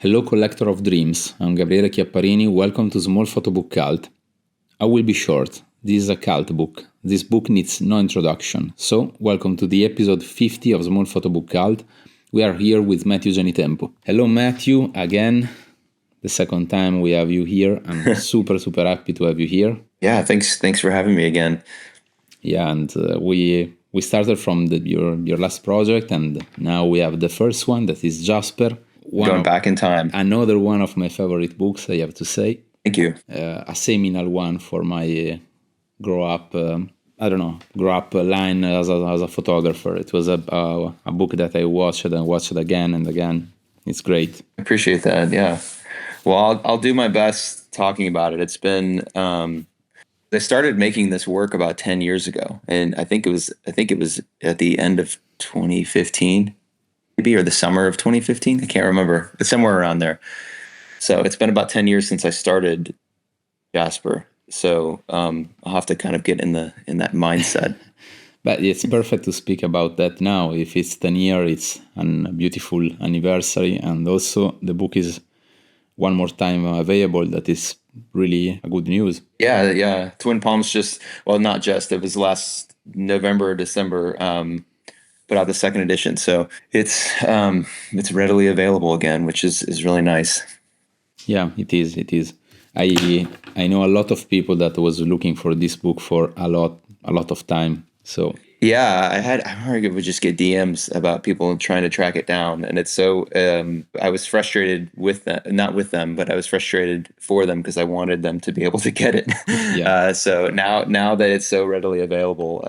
Hello, collector of dreams. I'm Gabriele Chiapparini. Welcome to Small Photo Book Cult. I will be short. This is a cult book. This book needs no introduction. So, welcome to the episode 50 of Small Photo Book Cult. We are here with Matthew Genitempo. Hello, Matthew. Again, the second time we have you here. I'm super happy to have you here. Yeah, thanks for having me again. Yeah, and we started from your last project, and now we have the first one, that is Jasper. Going back in time. Another one of my favorite books, I have to say. Thank you. A seminal one for my grow up line as a photographer. It was a book that I watched again and again. It's great. I appreciate that. Yeah. Well, I'll do my best talking about it. It's been I started making this work about 10 years ago, and I think it was at the end of 2015. Maybe, or the summer of 2015. I can't remember, but somewhere around there. So it's been about 10 years since I started Jasper. So I'll have to kind of get in that mindset. But it's perfect to speak about that now. If it's 10 years, it's a beautiful anniversary. And also the book is one more time available. That is really a good news. Yeah. Twin Palms it was last November or December. Put out the second edition, so it's readily available again, which is really nice. Yeah, it is. I know a lot of people that was looking for this book for a lot of time. So yeah, I remember I would just get DMs about people trying to track it down, and it's so I was frustrated with them, not with them, but I was frustrated for them because I wanted them to be able to get it. Yeah. So now that it's so readily available,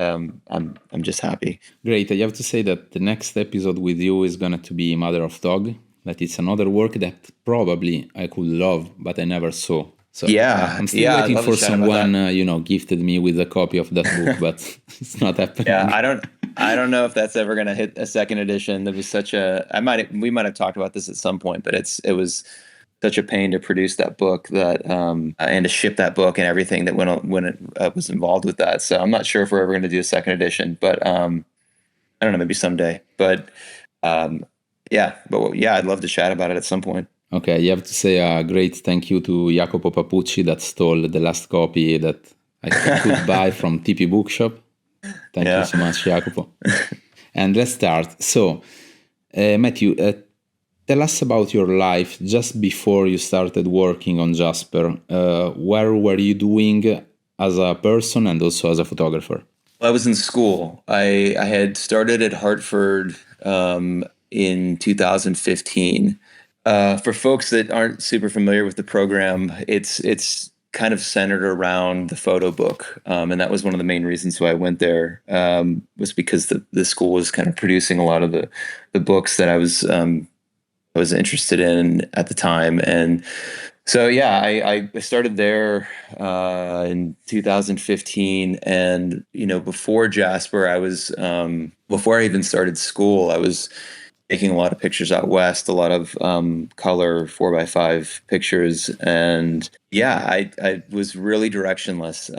I'm just happy. Great. I have to say that the next episode with you is going to be Mother of Dog. That it's another work that probably I could love, but I never saw. So yeah, I'm still waiting for someone, gifted me with a copy of that book, but it's not happening. Yeah, I don't know if that's ever going to hit a second edition. There was we might have talked about this at some point, but it was such a pain to produce that book and to ship that book and everything that when it was involved with that. So I'm not sure if we're ever going to do a second edition, but I don't know, maybe someday. But I'd love to chat about it at some point. Okay, you have to say a great thank you to Jacopo Papucci that stole the last copy that I could buy from TP Bookshop. Thank you so much, Jacopo. And let's start. So, Matthew, tell us about your life just before you started working on Jasper. Where were you doing as a person and also as a photographer? I was in school. I had started at Hartford in 2015. For folks that aren't super familiar with the program, it's kind of centered around the photo book, and that was one of the main reasons why I went there. Was because the school was kind of producing a lot of the books that I was interested in at the time, and so I started there in 2015, and before Jasper, I was before I even started school, I was taking a lot of pictures out west, a lot of color 4x5 pictures, and I was really directionless.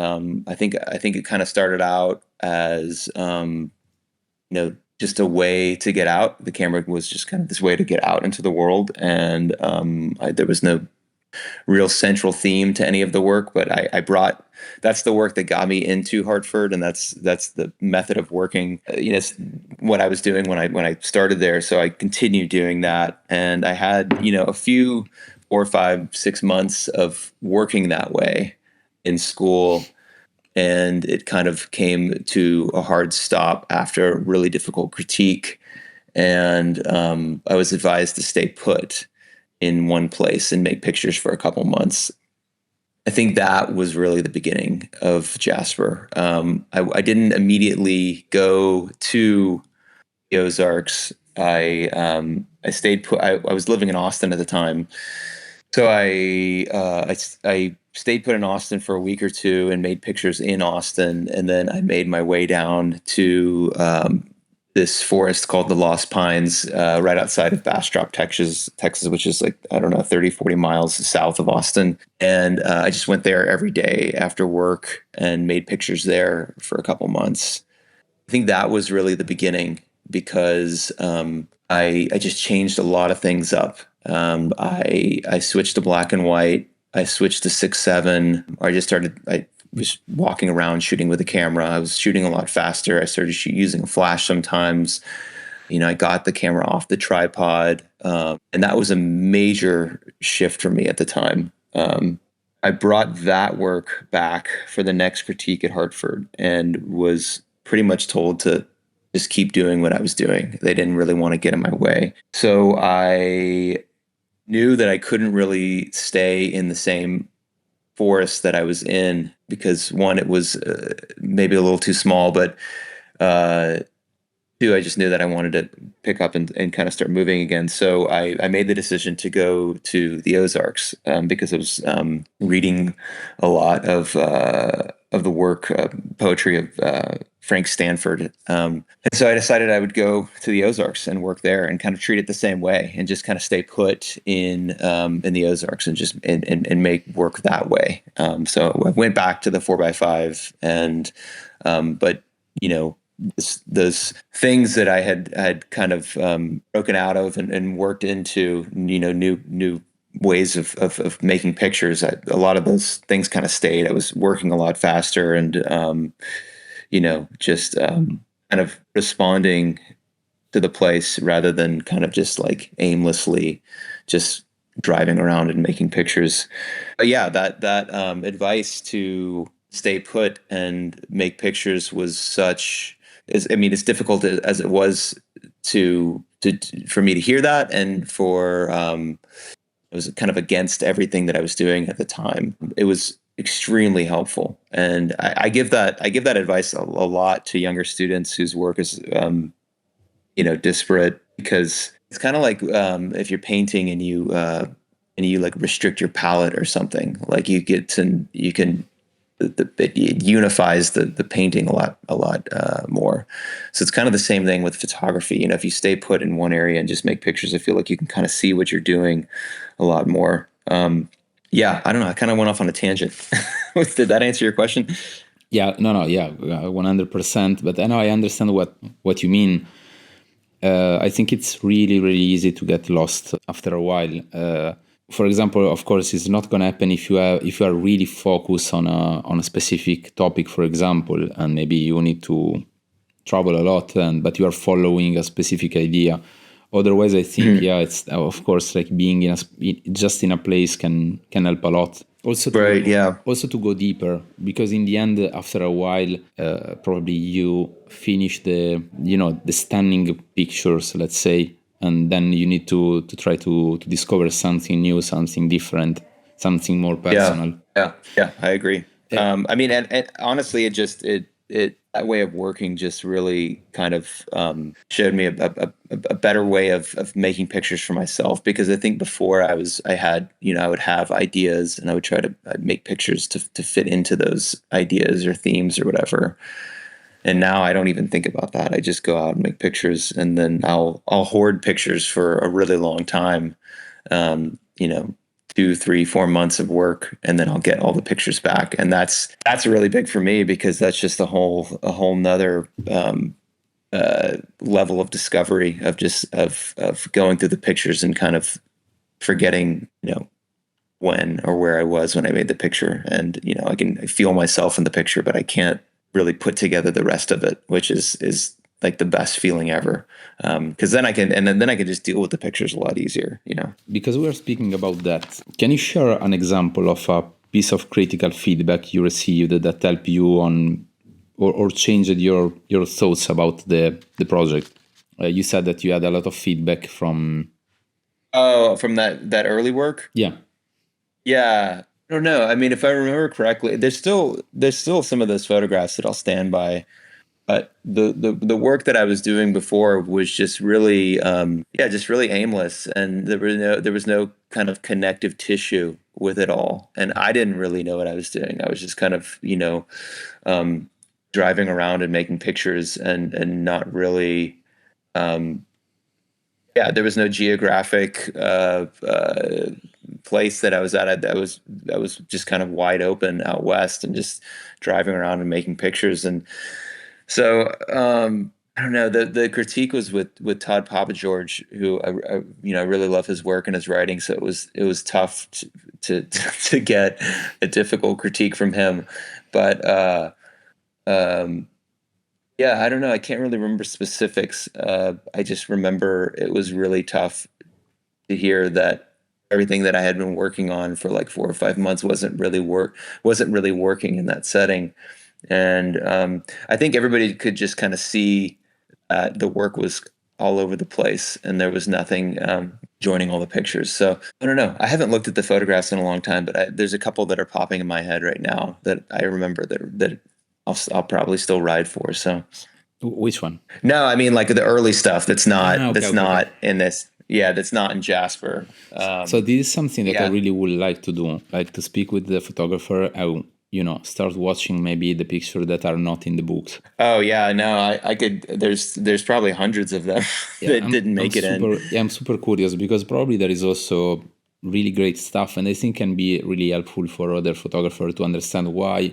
I think it kind of started out as just a way to get out. The camera was just kind of this way to get out into the world, and there was no real central theme to any of the work, but I brought. That's the work that got me into Hartford, and that's the method of working. What I was doing when I started there. So I continued doing that, and I had a few 4, 5, 6 months of working that way in school, and it kind of came to a hard stop after a really difficult critique, and I was advised to stay put in one place and make pictures for a couple months. I think that was really the beginning of Jasper. I didn't immediately go to the Ozarks. I stayed put. I was living in Austin at the time, so I stayed put in Austin for a week or two and made pictures in Austin, and then I made my way down to this forest called the Lost Pines, right outside of Bastrop, Texas, which is 30, 40 miles south of Austin. And I just went there every day after work and made pictures there for a couple months. I think that was really the beginning because I just changed a lot of things up. I switched to black and white. I switched to 6:7. I was walking around shooting with a camera. I was shooting a lot faster. I started using a flash sometimes. I got the camera off the tripod, and that was a major shift for me at the time. I brought that work back for the next critique at Hartford and was pretty much told to just keep doing what I was doing. They didn't really want to get in my way. So I knew that I couldn't really stay in the same forest that I was in because one, it was maybe a little too small, but two, I just knew that I wanted to pick up and kind of start moving again. So I made the decision to go to the Ozarks because I was reading a lot of the work, poetry of Frank Stanford. And so I decided I would go to the Ozarks and work there and kind of treat it the same way and just kind of stay put in the Ozarks and just and make work that way. So I went back to the 4x5 and but those things that I had kind of broken out of and worked into, new ways of making pictures. A lot of those things kind of stayed. I was working a lot faster and, just kind of responding to the place rather than kind of just like aimlessly just driving around and making pictures. But yeah, that advice to stay put and make pictures was it's difficult as it was for me to hear that, and for it was kind of against everything that I was doing at the time. It was extremely helpful, and I give that advice a lot to younger students whose work is disparate, because it's kind of like if you're painting and you like restrict your palette or something, like you can it unifies the painting a lot more. So it's kind of the same thing with photography. If you stay put in one area and just make pictures, I feel like you can kind of see what you're doing a lot more. Yeah, I don't know. I kind of went off on a tangent. Did that answer your question? Yeah, no, yeah, 100%. But I know I understand what you mean. I think it's really, really easy to get lost after a while. For example, of course, it's not going to happen if you are really focused on a specific topic, for example, and maybe you need to travel a lot, but you are following a specific idea. Otherwise, I think it's of course like being just in a place can help a lot. Also, also to go deeper, because in the end, after a while, probably you finish the stunning pictures, let's say, and then you need to try to discover something new, something different, something more personal. Yeah, I agree. And honestly, it that way of working just really kind of showed me a better way of making pictures for myself, because I think before I would have ideas and I would try to make pictures to fit into those ideas or themes or whatever. And now I don't even think about that. I just go out and make pictures, and then I'll hoard pictures for a really long time. 2, 3, 4 months of work, and then I'll get all the pictures back. And that's really big for me, because that's just a whole nother level of discovery of going through the pictures and kind of forgetting, when or where I was when I made the picture. And, I can feel myself in the picture, but I can't really put together the rest of it, which is like the best feeling ever. Because then I can just deal with the pictures a lot easier, Because we are speaking about that, can you share an example of a piece of critical feedback you received that helped you on or changed your thoughts about the project? You said that you had a lot of feedback from that early work. Yeah. I don't know. I mean, if I remember correctly, there's still some of those photographs that I'll stand by. But the work that I was doing before was just really just really aimless, and there was no kind of connective tissue with it all, and I didn't really know what I was doing. I was just kind of driving around and making pictures, and not really there was no geographic place that I was at. That was just kind of wide open out west, and just driving around and making pictures. And so I don't know. The critique was with Todd Papageorge, who I really love his work and his writing. So it was tough to get a difficult critique from him. But um, yeah, I don't know. I can't really remember specifics. I just remember it was really tough to hear that everything that I had been working on for like 4 or 5 months wasn't really working in that setting. And I think everybody could just kind of see the work was all over the place and there was nothing joining all the pictures. So I don't know. I haven't looked at the photographs in a long time, but there's a couple that are popping in my head right now that I remember that I'll probably still ride for. So Which one? no, I mean like the early stuff that's not Okay. in this. Yeah, that's not in Jasper. So this is something that I Yeah. really would like to do, like to speak with the photographer. Start watching maybe the pictures that are not in the books. Oh yeah, no, I could. There's probably hundreds of them Yeah, that didn't make it in. I'm super curious because probably there is also really great stuff, and I think can be really helpful for other photographers to understand why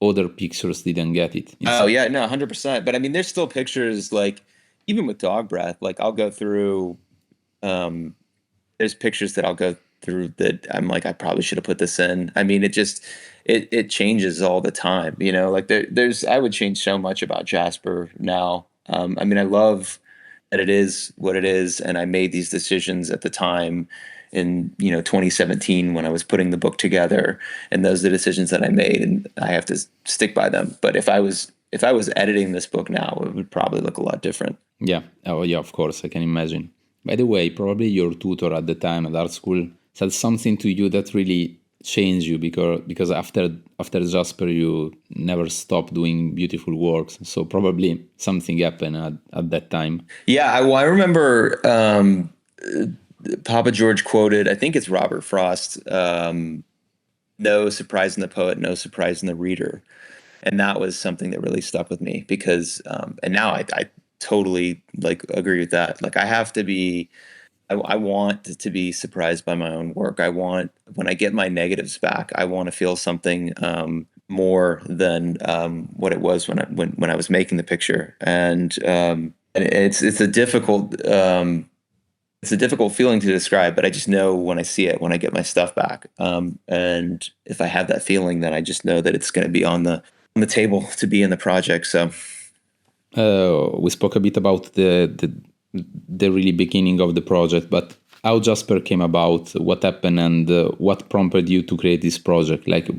other pictures didn't get it. Oh yeah, no, 100%. But I mean, there's still pictures like even with dog breath. Like I'll go through. Um, there's pictures that I'll go through that I'm like I probably should have put this in. I mean, it changes all the time. Like there's I would change so much about Jasper now. I mean, I love that it is what it is, and I made these decisions at the time in 2017 when I was putting the book together, and those are the decisions that I made, and I have to stick by them. But if I was editing this book now, it would probably look a lot different. Yeah. Oh, yeah, of course, I can imagine. By the way, probably your tutor at the time at art school said something to you that really changed you because after Jasper, you never stopped doing beautiful works. So probably something happened at that time. Yeah, I remember Papa George quoted, I think it's Robert Frost, no surprise in the poet, no surprise in the reader. And that was something that really stuck with me because, and now I totally like agree with that. Like I want to be surprised by my own work. I want, when I get my negatives back, I want to feel something more than what it was when I was making the picture. And it's a difficult feeling to describe, but I just know when I see it, when I get my stuff back. And if I have that feeling, then I just know that it's going to be on the table to be in the project. So We spoke a bit about the really beginning of the project, but how Jasper came about, what happened, and what prompted you to create this project? Like,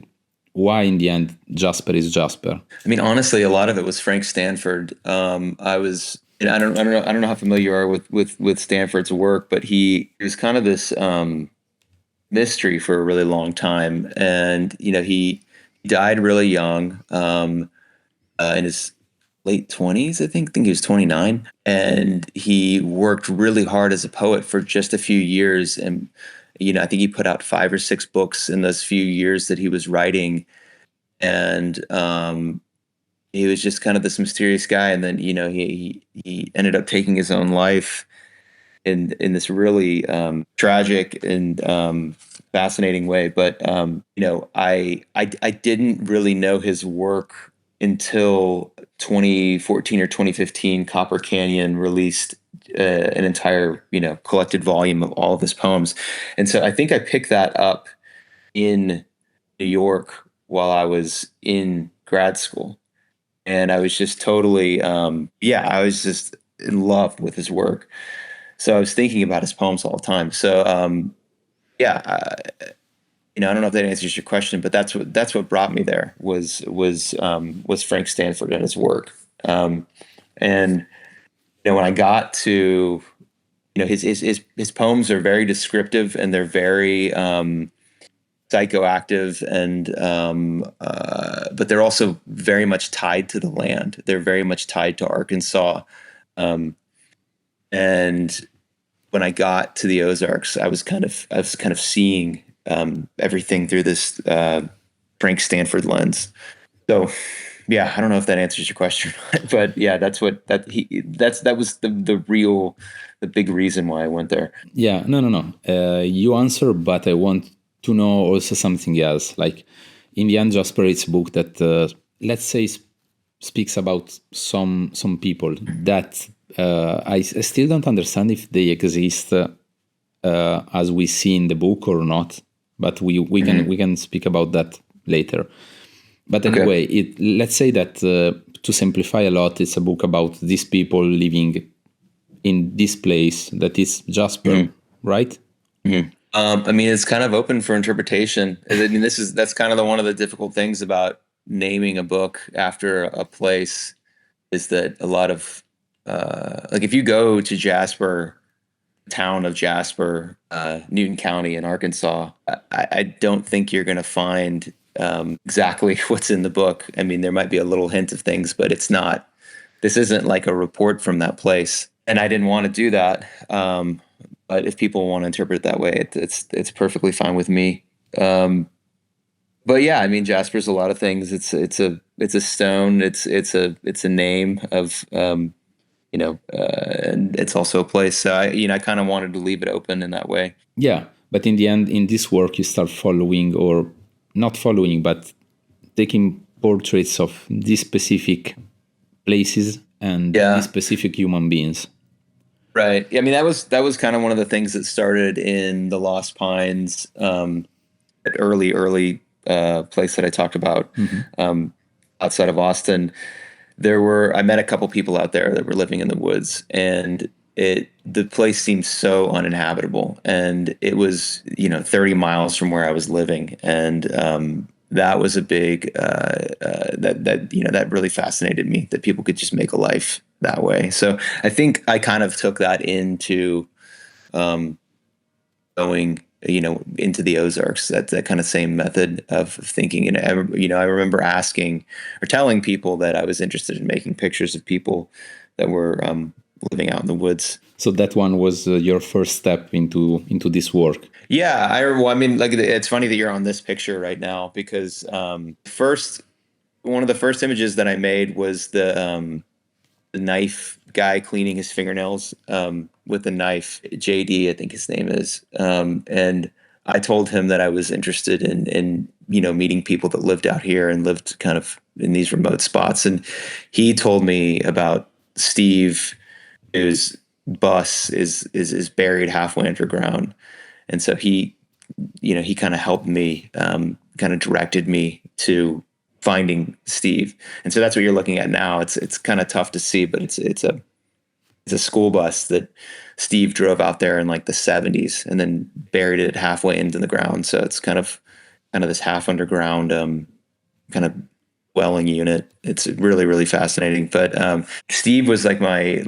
why in the end Jasper is Jasper? I mean, honestly, a lot of it was Frank Stanford. And I don't know how familiar you are with Stanford's work, but he was kind of this mystery for a really long time, and he died really young, in his late 20s, I think. I think he was 29, and he worked really hard as a poet for just a few years, and I think he put out 5 or 6 books in those few years that he was writing, and he was just kind of this mysterious guy, and then he ended up taking his own life in this really tragic and fascinating way. But I didn't really know his work until 2014 or 2015. Copper Canyon released an entire collected volume of all of his poems, and so I think I picked that up in New York while I was in grad school. And I was just totally, I was just in love with his work. So I was thinking about his poems all the time. So, yeah, I don't know if that answers your question, but that's what brought me there was Frank Stanford and his work. And when I got to, his poems are very descriptive and they're very psychoactive, and but they're also very much tied to the land. They're very much tied to Arkansas, and when I got to the Ozarks, I was kind of seeing everything through this Frank Stanford lens. So yeah, I don't know if that answers your question, but yeah, that was the big reason why I went there. Yeah, no. You answer, but I want to know also something else. Like, in the end, Jasper, it's a book that, let's say, is speaks about some people that I still don't understand if they exist as we see in the book or not. But we can speak about that later. But anyway, let's say that to simplify a lot, it's a book about these people living in this place that is Jasper, right? I mean, it's kind of open for interpretation. I mean, that's kind of one of the difficult things about naming a book after a place, is that a lot of like if you go to Jasper, town of Jasper, Newton County in Arkansas, I don't think you're going to find exactly what's in the book. I mean, there might be a little hint of things, but it's not. This isn't like a report from that place, and I didn't want to do that. But if people want to interpret it that way, it's perfectly fine with me. But yeah, I mean, Jasper's a lot of things. It's a stone. It's a name of and it's also a place. So I kind of wanted to leave it open in that way. Yeah, but in the end, in this work, you start following, or not following, but taking portraits of these specific places and these specific human beings. Right. I mean, that was kind of one of the things that started in the Lost Pines, at early place that I talked about, outside of Austin. I met a couple people out there that were living in the woods, and the place seemed so uninhabitable, and it was 30 miles from where I was living, and that was a big that really fascinated me, that people could just make a life that way. So I think I kind of took that into going into the Ozarks, that kind of same method of thinking. And I remember asking or telling people that I was interested in making pictures of people that were living out in the woods. So that one was your first step into this work. Yeah, I mean, like, it's funny that you're on this picture right now, because one of the first images that I made was the knife guy cleaning his fingernails with a knife. JD, I think his name is. And I told him that I was interested in meeting people that lived out here and lived kind of in these remote spots. And he told me about Steve, whose bus is buried halfway underground. And so he kind of helped me, kind of directed me to finding Steve. And so that's what you're looking at now. It's kind of tough to see, but it's a school bus that Steve drove out there in like the 70s and then buried it halfway into the ground. So it's kind of this half underground kind of dwelling unit. It's really, really fascinating. But Steve was like my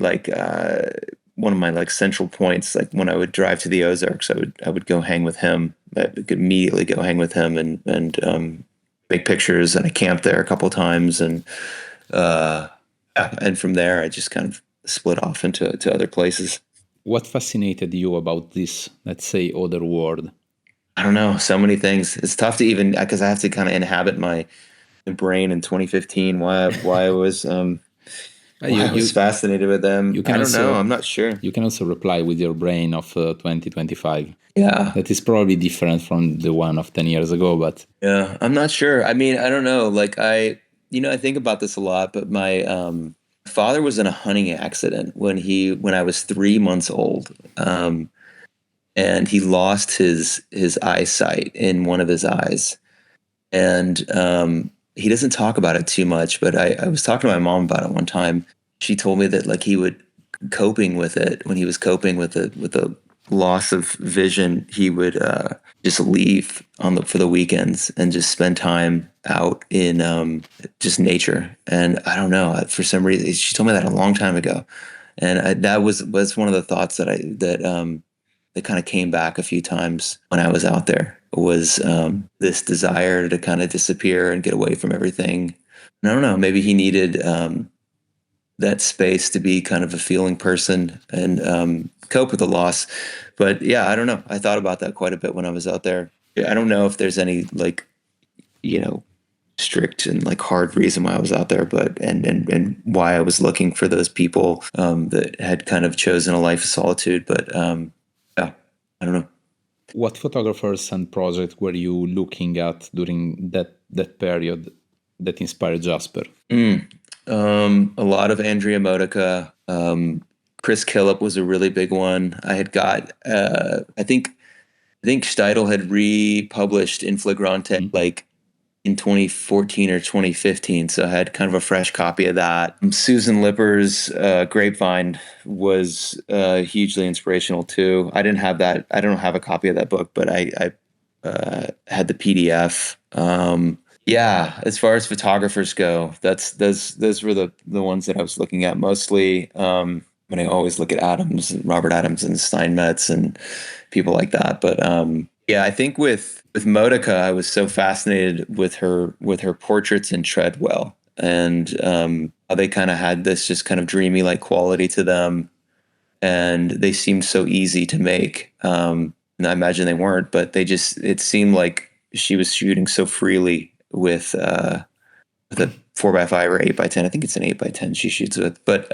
one of my like central points. Like when I would drive to the Ozarks, I would go hang with him. I could immediately go hang with him and make pictures. And I camped there a couple of times, and from there I just kind of split off into other places. What fascinated you about this, let's say, other world? I don't know, so many things. It's tough to even, because I have to kind of inhabit my brain in 2015. Why I was I was fascinated with them. I don't know. I'm not sure. You can also reply with your brain of 2025. Yeah, that is probably different from the one of 10 years ago, but yeah, I'm not sure. I mean, I don't know. Like I think about this a lot, but my father was in a hunting accident when I was 3 months old, and he lost his eyesight in one of his eyes, and he doesn't talk about it too much, but I was talking to my mom about it one time. She told me that like he would coping with it when he was coping with the loss of vision, he would just leave for the weekends and just spend time out in just nature. And I don't know, for some reason, she told me that a long time ago, and that was one of the thoughts that kind of came back a few times when I was out there, was this desire to kind of disappear and get away from everything. And I don't know, maybe he needed that space to be kind of a feeling person and cope with the loss. But yeah, I don't know. I thought about that quite a bit when I was out there. I don't know if there's any like, strict and like hard reason why I was out there, but and why I was looking for those people that had kind of chosen a life of solitude. But yeah, I don't know. What photographers and projects were you looking at during that period that inspired Jasper? A lot of Andrea Modica. Chris Killip was a really big one. I had got, I think Steidl had republished In Flagrante like in 2014 or 2015, so I had kind of a fresh copy of that. Susan Lipper's Grapevine was hugely inspirational too. I didn't have that. I don't have a copy of that book, but I had the PDF. Yeah, as far as photographers go, those were the ones that I was looking at mostly. When I always look at Robert Adams and Steinmetz and people like that. But yeah, I think with Modica, I was so fascinated with her portraits in Treadwell, and how they kind of had this just kind of dreamy like quality to them, and they seemed so easy to make. And I imagine they weren't, but it seemed like she was shooting so freely with a 4x5 or 8x10. I think it's an 8x10 she shoots with. But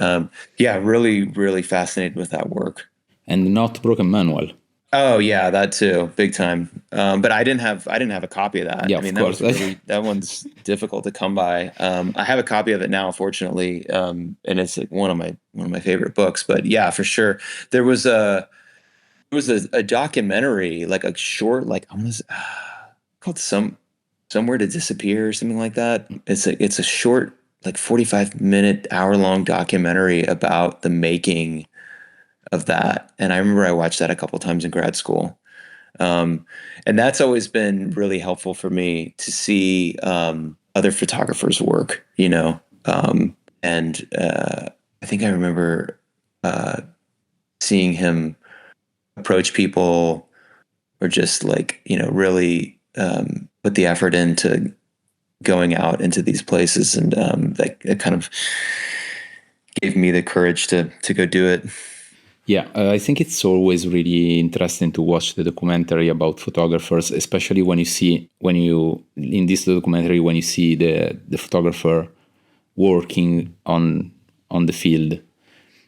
yeah, really, really fascinated with that work. And Not Broken Manual. Oh yeah, that too, big time. But I didn't have a copy of that. Yeah, I mean, of course. that one's difficult to come by. I have a copy of it now, fortunately, and it's like one of my favorite books. But yeah, for sure, there was a documentary, like a short, like almost called Somewhere to Disappear or something like that. It's a short, like 45-minute, hour-long documentary about the making of that. And I remember I watched that a couple times in grad school. And that's always been really helpful for me to see other photographers' work, you know. And I think I remember seeing him approach people or just like, you know, really put the effort into going out into these places. And that kind of gave me the courage to go do it. Yeah, I think it's always really interesting to watch the documentary about photographers, especially when you see in this documentary when you see the photographer working on the field.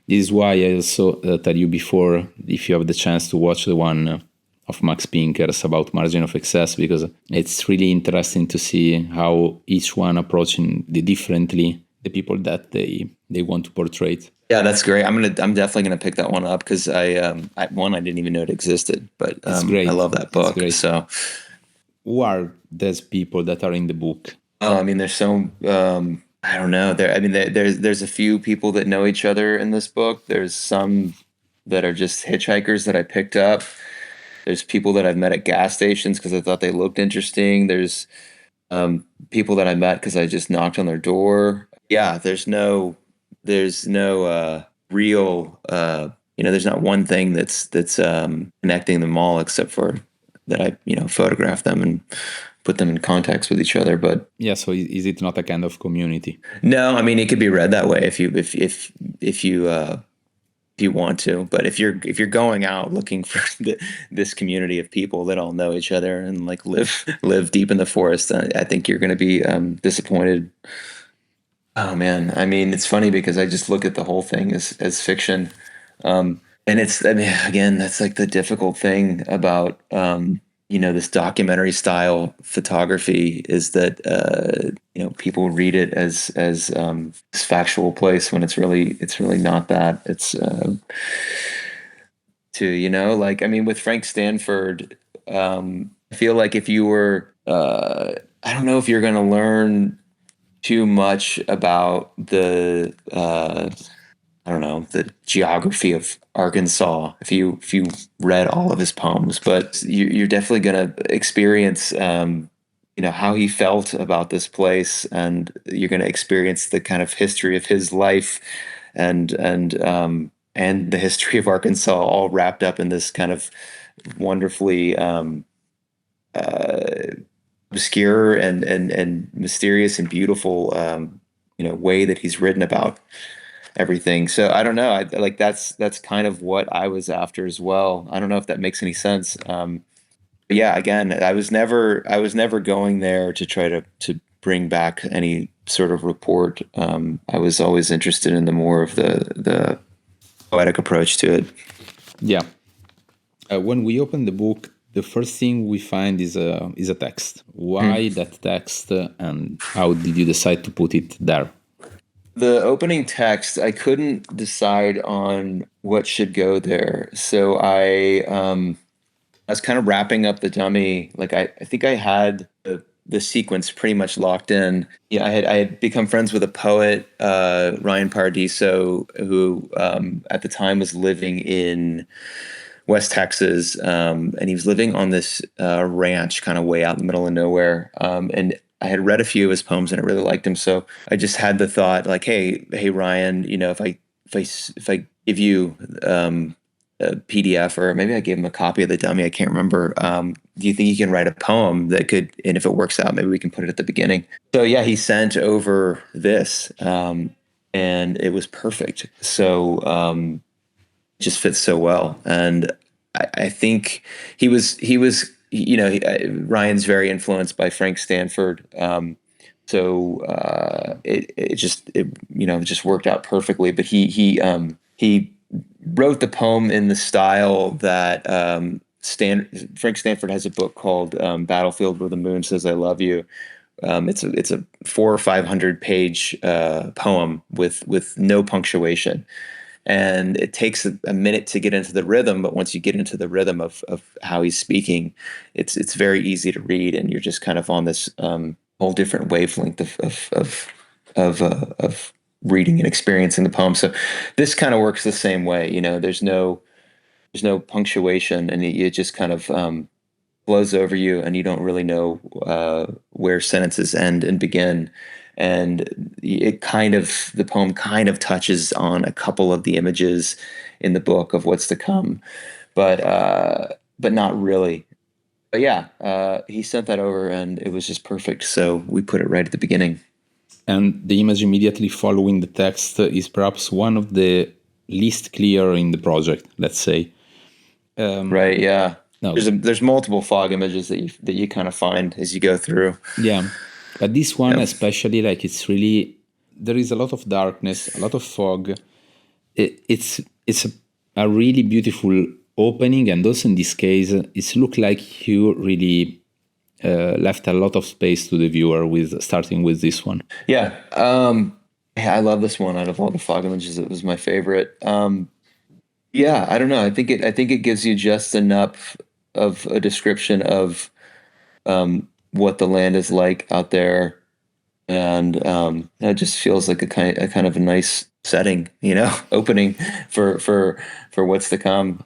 This is why I also tell you before, if you have the chance to watch the one of Max Pinker's about margin of excess, because it's really interesting to see how each one approaching differently the people that they want to portray. Yeah, that's great. I'm definitely gonna pick that one up because I didn't even know it existed, but it's great. I love that book. So, who are those people that are in the book? Oh, I mean, there's so I don't know. There's a few people that know each other in this book. There's some that are just hitchhikers that I picked up. There's people that I've met at gas stations because I thought they looked interesting. There's people that I met because I just knocked on their door. Yeah, there's no real there's not one thing that's connecting them all except for that I photograph them and put them in context with each other. But yeah, so is it not a kind of community? No, I mean, it could be read that way if you want to. But if you're going out looking for this community of people that all know each other and like live deep in the forest, I think you're going to be disappointed. Oh man, I mean, it's funny because I just look at the whole thing as fiction, and again, that's like the difficult thing about this documentary style photography is that people read it as this factual place when it's really not that. It's like, I mean, with Frank Stanford, I feel like if you were I don't know if you're going to learn too much about the the geography of Arkansas if you read all of his poems, but you're definitely going to experience how he felt about this place, and you're going to experience the kind of history of his life and the history of Arkansas all wrapped up in this kind of wonderfully obscure and mysterious and beautiful way that he's written about everything. So I don't know. I like that's kind of what I was after as well. I don't know if that makes any sense. But yeah, again, I was never going there to try to bring back any sort of report. I was always interested in the more of the poetic approach to it. Yeah. When we open the book, the first thing we find is a text. Why that text, and how did you decide to put it there? The opening text, I couldn't decide on what should go there. So I was kind of wrapping up the dummy. Like I think I had the sequence pretty much locked in. Yeah, I had become friends with a poet, Ryan Paradiso, who at the time was living in West Texas, and he was living on this ranch, kind of way out in the middle of nowhere. And I had read a few of his poems, and I really liked him. So I just had the thought, like, hey, Ryan, if I give you a PDF, or maybe I gave him a copy of the dummy, I can't remember. Do you think you can write a poem that could, and if it works out, maybe we can put it at the beginning? So yeah, he sent over this, and it was perfect. So just fits so well. And I think Ryan's very influenced by Frank Stanford. It just worked out perfectly. But he wrote the poem in the style that Frank Stanford has a book called Battlefield Where the Moon Says I Love You. It's a 400 or 500 page poem with no punctuation. And it takes a minute to get into the rhythm, but once you get into the rhythm of how he's speaking, it's very easy to read, and you're just kind of on this whole different wavelength of reading and experiencing the poem. So this kind of works the same way. There's no punctuation, and it just kind of blows over you, and you don't really know where sentences end and begin. And the poem kind of touches on a couple of the images in the book of what's to come, but not really. But yeah, he sent that over, and it was just perfect. So we put it right at the beginning. And the image immediately following the text is perhaps one of the least clear in the project, let's say. Right. Yeah. No. There's multiple fog images that you kind of find as you go through. Yeah. But this one, especially, like, it's really, there is a lot of darkness, a lot of fog. It's a really beautiful opening, and also in this case, it's looked like you really left a lot of space to the viewer with starting with this one. Yeah. I love this one. Out of all the fog images, it was my favorite. Yeah, I don't know. I think it gives you just enough of a description of what the land is like out there, and it just feels like a kind of a nice setting, opening for what's to come.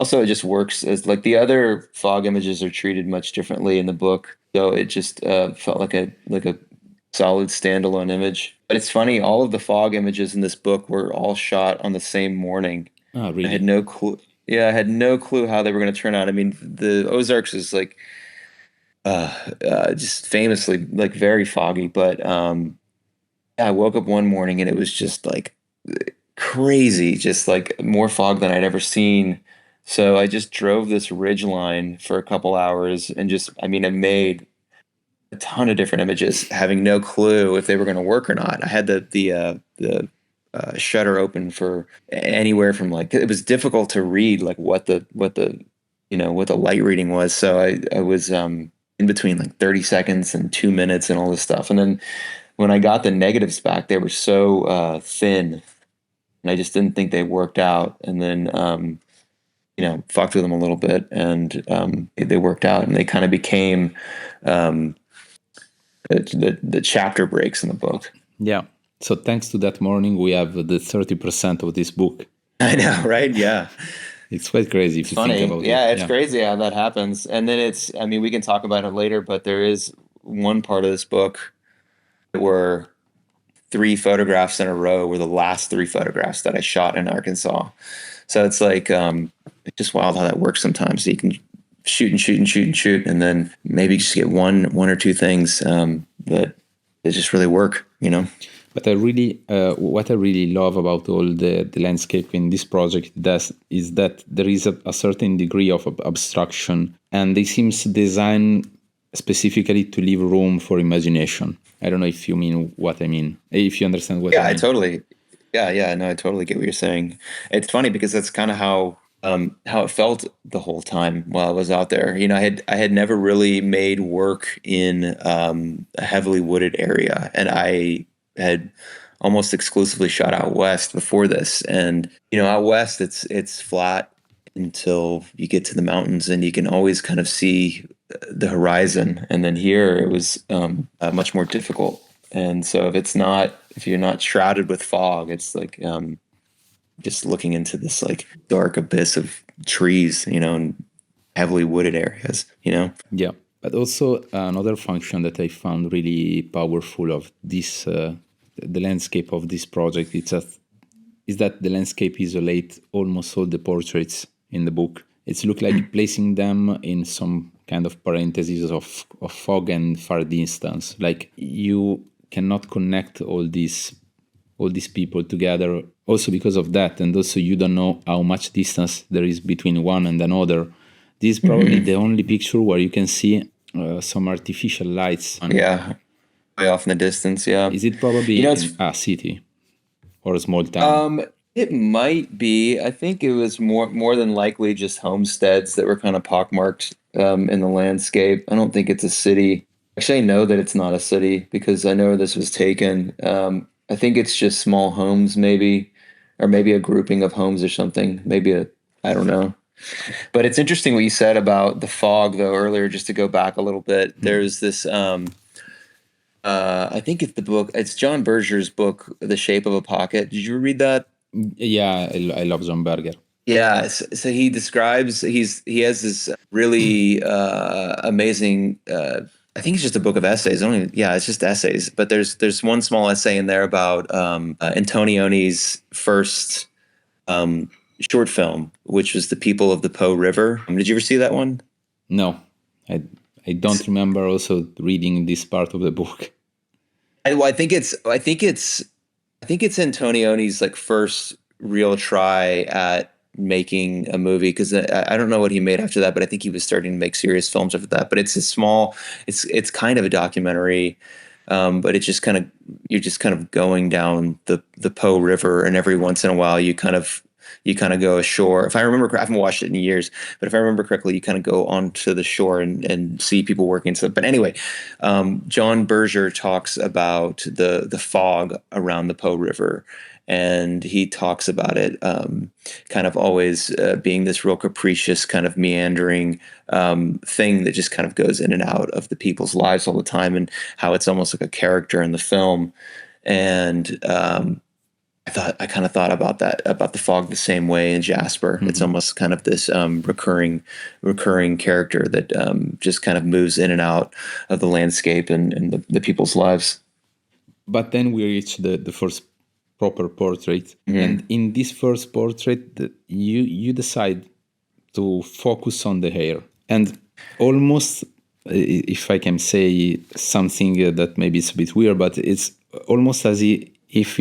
Also, it just works as, like, the other fog images are treated much differently in the book, so it just felt like a solid standalone image. But it's funny, all of the fog images in this book were all shot on the same morning. Oh, really? I had no clue. Yeah, I had no clue how they were going to turn out. I mean, the Ozarks is like just famously, like, very foggy. But I woke up one morning and it was just like crazy, just like more fog than I'd ever seen. So I just drove this ridge line for a couple hours and I made a ton of different images, having no clue if they were going to work or not. I had the shutter open for anywhere from, like, it was difficult to read, like, what the light reading was. So I was in between, like, 30 seconds and 2 minutes and all this stuff. And then when I got the negatives back, they were so thin, and I just didn't think they worked out. And then fucked with them a little bit, and they worked out, and they kind of became the chapter breaks in the book. Yeah. So thanks to that morning, we have the 30% of this book. I know, right? Yeah. It's quite crazy if you think about it. Yeah, it's crazy how that happens. And then we can talk about it later, but there is one part of this book where 3 photographs in a row were the last 3 photographs that I shot in Arkansas. So it's like, it's just wild how that works sometimes. So you can shoot and shoot and shoot and shoot, and then maybe just get one or two things that just really work, But what I really love about all the landscape in this project is that there is a certain degree of abstraction, and they seem designed specifically to leave room for imagination. I don't know if you mean what I mean, if you understand what I mean. Yeah, I totally. Yeah, no, I totally get what you're saying. It's funny because that's kind of how it felt the whole time while I was out there. I had never really made work in a heavily wooded area, and I had almost exclusively shot out west before this. And, out west, it's flat until you get to the mountains and you can always kind of see the horizon. And then here it was much more difficult. And so if you're not shrouded with fog, it's like just looking into this like dark abyss of trees, and heavily wooded areas, Yeah. But also another function that I found really powerful of this, the landscape of this project, is that the landscape isolate almost all the portraits in the book. It's look like placing them in some kind of parentheses of fog and far distance. Like you cannot connect all these people together also because of that, and also you don't know how much distance there is between one and another. This is probably the only picture where you can see some artificial lights. Yeah, way off in the distance. Yeah, is it probably in a city or a small town? It might be. I think it was more than likely just homesteads that were kind of pockmarked in the landscape. I don't think it's a city. Actually, I know that it's not a city because I know this was taken. I think it's just small homes, maybe, or maybe a grouping of homes or something. I don't know. But it's interesting what you said about the fog, though, earlier, just to go back a little bit. There's this, I think it's John Berger's book, The Shape of a Pocket. Did you read that? Yeah, I love John Berger. Yeah, so he describes, he has this really amazing, I think it's just a book of essays. It's just essays. But there's one small essay in there about Antonioni's first short film, which was The People of the Po River. Did you ever see that one? No, I don't remember also reading this part of the book. I think it's Antonioni's like first real try at making a movie, because I don't know what he made after that, but I think he was starting to make serious films after that. But it's kind of a documentary, but it's just you're just kind of going down the Po River, and every once in a while you kind of go ashore. If I remember, I haven't watched it in years, but if I remember correctly, you kind of go onto the shore and see people working stuff. But anyway, John Berger talks about the fog around the Po River, and he talks about it kind of always being this real capricious, kind of meandering thing that just kind of goes in and out of the people's lives all the time, and how it's almost like a character in the film. And I kind of thought about the fog the same way in Jasper. Mm-hmm. It's almost kind of this recurring character that just kind of moves in and out of the landscape and the people's lives. But then we reach the first proper portrait. Mm-hmm. And in this first portrait, you decide to focus on the hair. And almost, if I can say something that maybe is a bit weird, but it's almost as if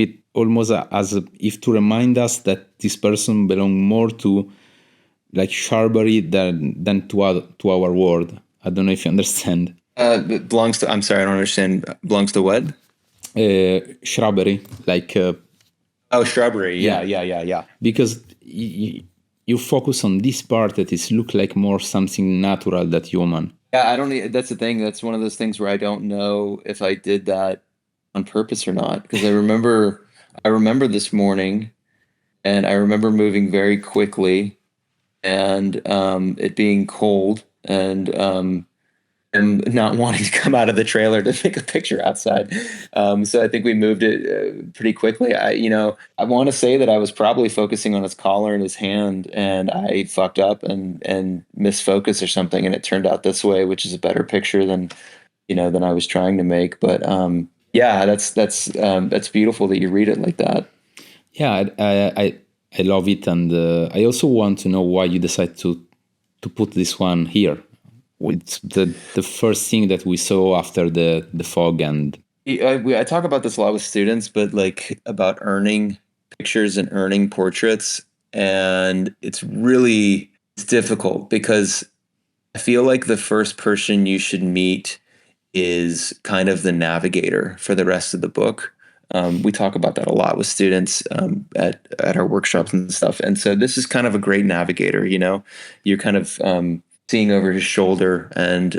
to remind us that this person belongs more to like shrubbery than to our world. I don't know if you understand. It belongs to, I'm sorry, I don't understand. Belongs to what? Shrubbery, like... shrubbery. Yeah. Because you focus on this part that is look like more something natural than human. Yeah, that's the thing. That's one of those things where I don't know if I did that on purpose or not. Because I remember this morning, and I remember moving very quickly, and it being cold, and not wanting to come out of the trailer to take a picture outside. So I think we moved it pretty quickly. I want to say that I was probably focusing on his collar and his hand, and I fucked up and misfocused or something, and it turned out this way, which is a better picture than I was trying to make. But yeah, that's beautiful that you read it like that. Yeah, I love it, and I also want to know why you decide to put this one here. It's the first thing that we saw after the fog. And I talk about this a lot with students, but like about earning pictures and earning portraits, and it's difficult because I feel like the first person you should meet is kind of the navigator for the rest of the book. We talk about that a lot with students at our workshops and stuff, and so this is kind of a great navigator. You're kind of seeing over his shoulder, and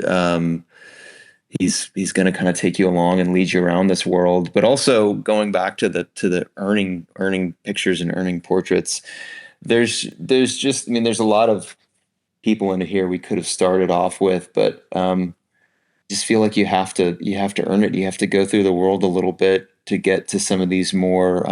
he's going to kind of take you along and lead you around this world. But also going back to the earning pictures and earning portraits, there's just, I mean, there's a lot of people into here we could have started off with, but just feel like you have to earn it. You have to go through the world a little bit to get to some of these more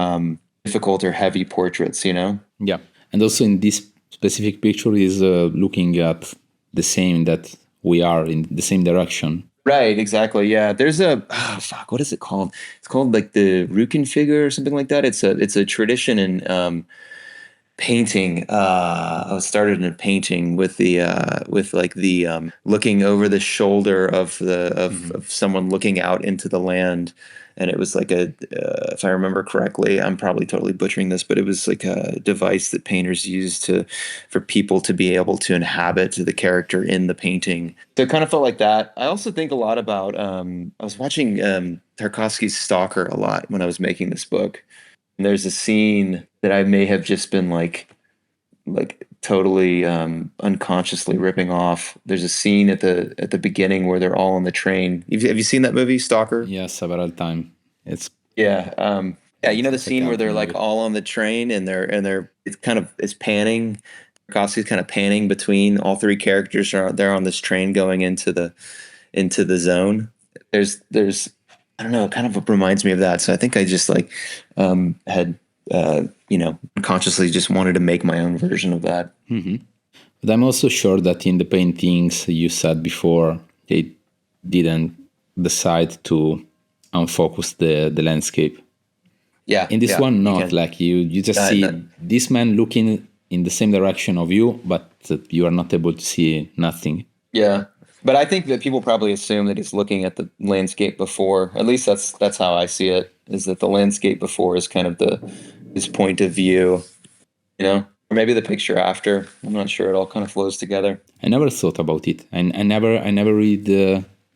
difficult or heavy portraits, you know? Yeah. And also in this specific picture is looking at the same, that we are in the same direction. Right, exactly. Yeah. There's what is it called? It's called like the Rukin figure or something like that. It's a tradition in painting. I started in a painting with the looking over the shoulder of of someone looking out into the land, and it was like if I remember correctly, I'm probably totally butchering this, but it was like a device that painters use for people to be able to inhabit the character in the painting. So it kind of felt like that. I also think a lot about. I was watching Tarkovsky's Stalker a lot when I was making this book. And there's a scene that I may have just been like totally unconsciously ripping off. There's a scene at the beginning where they're all on the train. Have you seen that movie, Stalker? Yeah, several times. It's you know the scene where they're like all on the train and they're it's panning. Tarkovsky's kind of panning between all three characters. They're on this train going into the zone. There's I don't know, it kind of reminds me of that. So I think I just had, consciously just wanted to make my own version of that. Mm-hmm. But I'm also sure that in the paintings you said before, they didn't decide to unfocus the landscape. Yeah. In this one, not like you just see this man looking in the same direction of you, but you are not able to see nothing. Yeah. But I think that people probably assume that he's looking at the landscape before. At least that's how I see it, is that the landscape before is kind of his point of view, you know? Or maybe the picture after. I'm not sure. It all kind of flows together. I never thought about it. I never read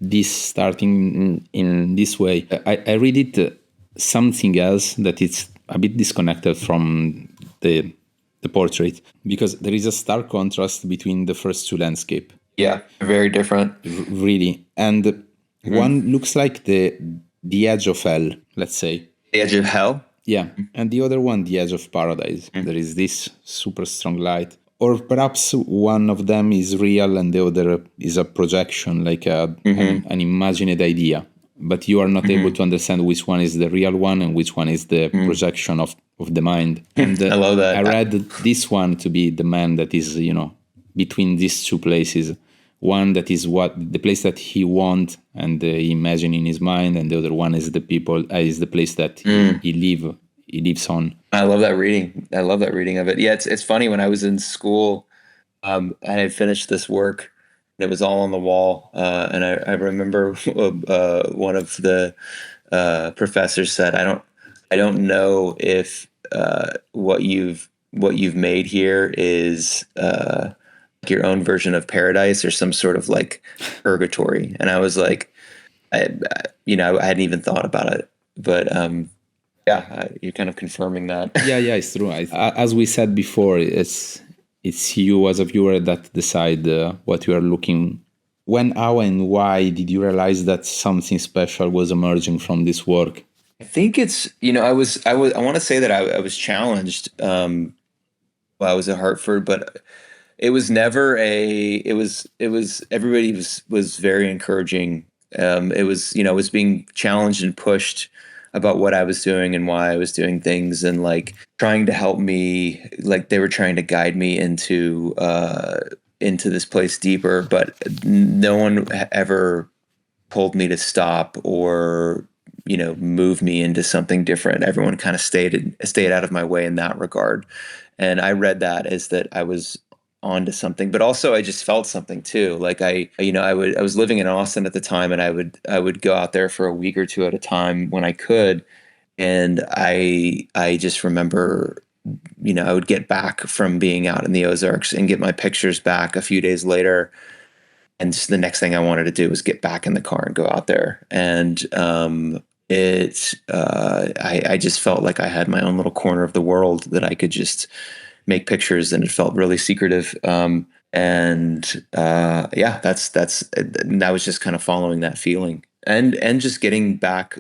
this starting in this way. I read it something else that it's a bit disconnected from the portrait, because there is a stark contrast between the first two landscape. Yeah, very different. Really. And one looks like the edge of hell, let's say. The edge of hell? Yeah. And the other one, the edge of paradise. There is this super strong light. Or perhaps one of them is real and the other is a projection, like an imagined idea. But you are not able to understand which one is the real one and which one is the projection of the mind. And I love that. I read this one to be the man that is, between these two places. One that is the place that he wants and he imagine in his mind, and the other one is the place that he lives on. I love that reading. I love that reading of it. Yeah, it's funny, when I was in school, I had finished this work and it was all on the wall. And I remember one of the professors said, I don't know if what you've made here is your own version of paradise or some sort of like purgatory. And I was like, I hadn't even thought about it, but you're kind of confirming that. Yeah, it's true. As we said before, it's you as a viewer that decide what you are looking. When, how, and why did you realize that something special was emerging from this work? I think it's, I want to say that I was challenged while I was at Hartford, but it was never everybody was very encouraging. It was being challenged and pushed about what I was doing and why I was doing things, and like trying to help me, like they were trying to guide me into this place deeper, but no one ever told me to stop or, move me into something different. Everyone kind of stayed out of my way in that regard. And I read that as that I was onto something, but also I just felt something too. Like I was living in Austin at the time, and I would go out there for a week or two at a time when I could. And I just remember, I would get back from being out in the Ozarks and get my pictures back a few days later. And the next thing I wanted to do was get back in the car and go out there. And I just felt like I had my own little corner of the world that I could just make pictures, and it felt really secretive. And yeah, that was just kind of following that feeling, and just getting back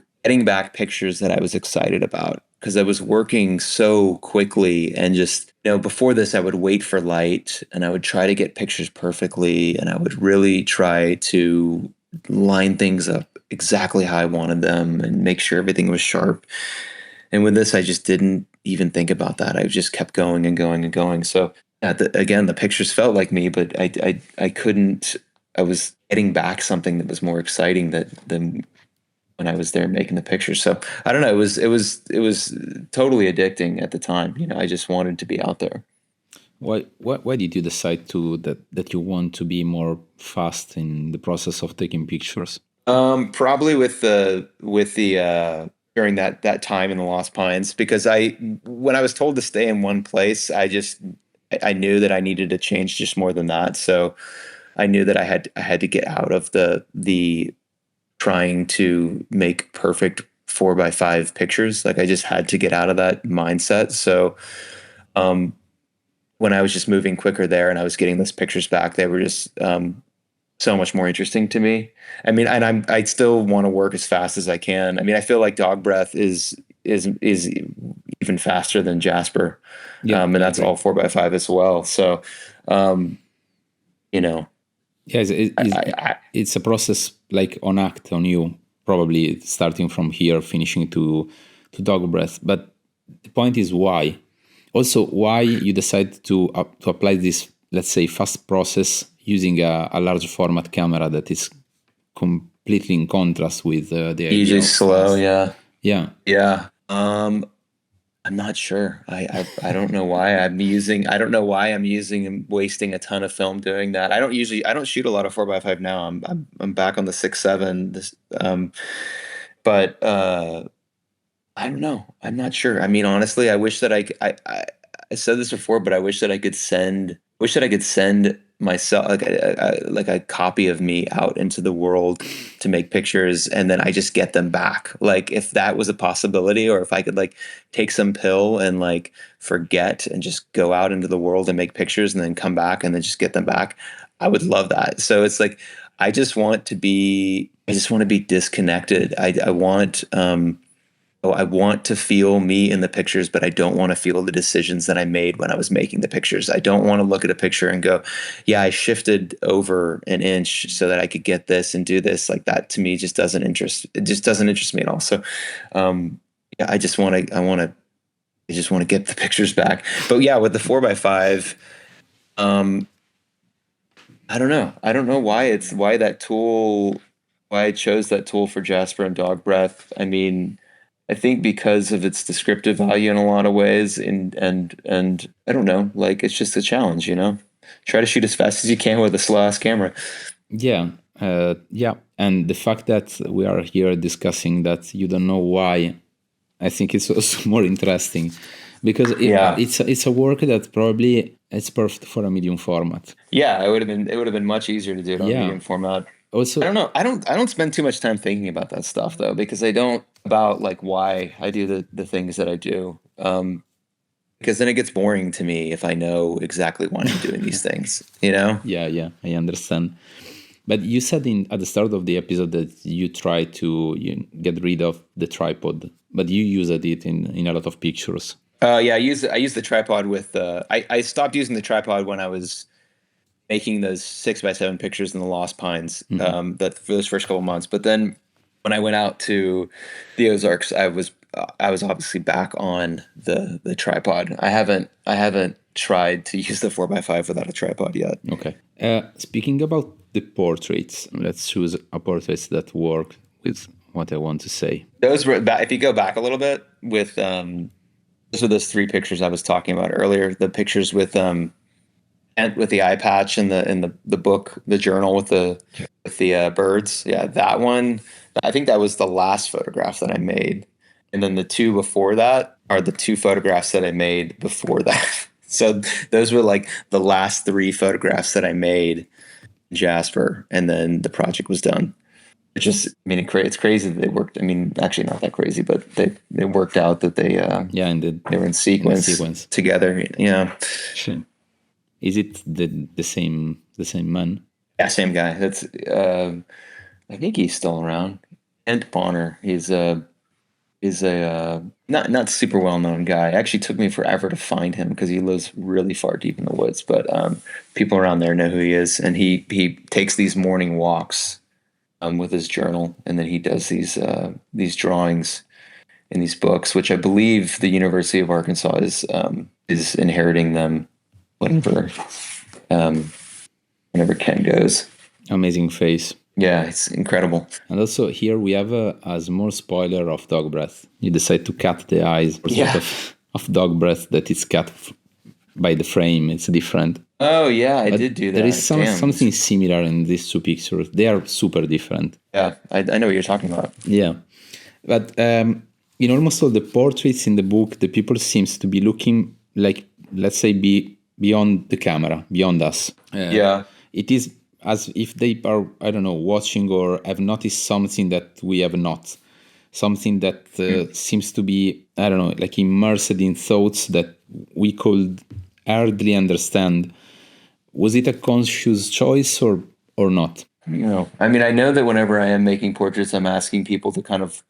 pictures that I was excited about, because I was working so quickly, and just, before this I would wait for light, and I would try to get pictures perfectly, and I would really try to line things up exactly how I wanted them and make sure everything was sharp. And with this, I just didn't even think about that. I just kept going and going and going. So again, the pictures felt like me, but I couldn't. I was getting back something that was more exciting than when I was there making the pictures. So I don't know. It was totally addicting at the time. I just wanted to be out there. Why did you decide that you want to be more fast in the process of taking pictures? Probably with the during that time in the Lost Pines, because when I was told to stay in one place, I knew that I needed to change just more than that. So I knew that I had to get out of the trying to make perfect 4x5 pictures. Like, I just had to get out of that mindset. So when I was just moving quicker there and I was getting those pictures back, they were just so much more interesting to me. I mean, and I still want to work as fast as I can. I mean, I feel like Dog Breath is even faster than Jasper. Yeah, and that's all 4x5 as well. So, yeah, it's a process like on you, probably starting from here, finishing to Dog Breath. But the point is why. Also, why you decide to apply this, let's say, fast process using a large format camera that is completely in contrast with the idea usually of slow. fast. Yeah. I'm not sure. I don't know why I don't know why I'm using and wasting a ton of film doing that. I don't shoot a lot of 4x5 now. I'm back on the 6.7. But I don't know. I'm not sure. I mean, honestly, I wish that I said this before, but I wish that I could send myself like a copy of me out into the world to make pictures, and then I just get them back. Like, if that was a possibility, or if I could like take some pill and like forget and just go out into the world and make pictures and then come back and then just get them back, I would love that. So it's like I just want to be disconnected. I want to feel me in the pictures, but I don't want to feel the decisions that I made when I was making the pictures. I don't want to look at a picture and go, yeah, I shifted over an inch so that I could get this and do this. Like, that to me just doesn't interest me at all. So, yeah, I just want to get the pictures back. But yeah, with the 4x5, I don't know. I don't know why I chose that tool for Jasper and Dog Breath. I mean, I think because of its descriptive value in a lot of ways, and I don't know, like, it's just a challenge, Try to shoot as fast as you can with a slow ass camera. Yeah, and the fact that we are here discussing that you don't know why, I think it's also more interesting, because it's a work that probably it's perfect for a medium format. Yeah, it would have been much easier to do it on medium format. Also, I don't know. I don't spend too much time thinking about that stuff, though, because I don't about like why I do the things that I do. Because then it gets boring to me if I know exactly why I'm doing these things, Yeah, I understand. But you said at the start of the episode that you try to get rid of the tripod, but you used it in a lot of pictures. Yeah, I use the tripod with I stopped using the tripod when I was making those 6x7 pictures in the Lost Pines, that for those first couple of months. But then when I went out to the Ozarks, I was obviously back on the tripod. I haven't tried to use the 4x5 without a tripod yet. Okay. Speaking about the portraits, let's choose a portraits that work with what I want to say. Those were, if you go back a little bit, with those are those three pictures I was talking about earlier. The pictures with the eye patch and the book, the journal with the birds. Yeah, that one. I think that was the last photograph that I made, and then the two before that are the two photographs that I made before that. So those were like the last three photographs that I made in Jasper, and then the project was done. It's just, I mean, it's crazy that they worked. I mean, actually not that crazy, but they worked out that they and they were in sequence together. Yeah. Sure. Is it the same man? Yeah, same guy. That's I think he's still around. Ent Bonner. He's a not super well known guy. It actually took me forever to find him because he lives really far deep in the woods. But people around there know who he is, and he takes these morning walks with his journal, and then he does these drawings in these books, which I believe the University of Arkansas is inheriting them whenever whenever Ken goes. Amazing face. Yeah, it's incredible. And also here we have a small spoiler of dog breath. You decide to cut the eyes or sort of dog breath that is cut by the frame. It's different. Oh yeah, I did do that. There is something similar in these two pictures. They are super different. Yeah, I know what you're talking about. Yeah. But in almost all the portraits in the book, the people seems to be looking like, let's say, beyond the camera, beyond us. Yeah. It is as if they are, I don't know, watching or have noticed something that we have not. Something that seems to be, I don't know, like immersed in thoughts that we could hardly understand. Was it a conscious choice or not? You know, I mean, I know that whenever I am making portraits, I'm asking people to kind of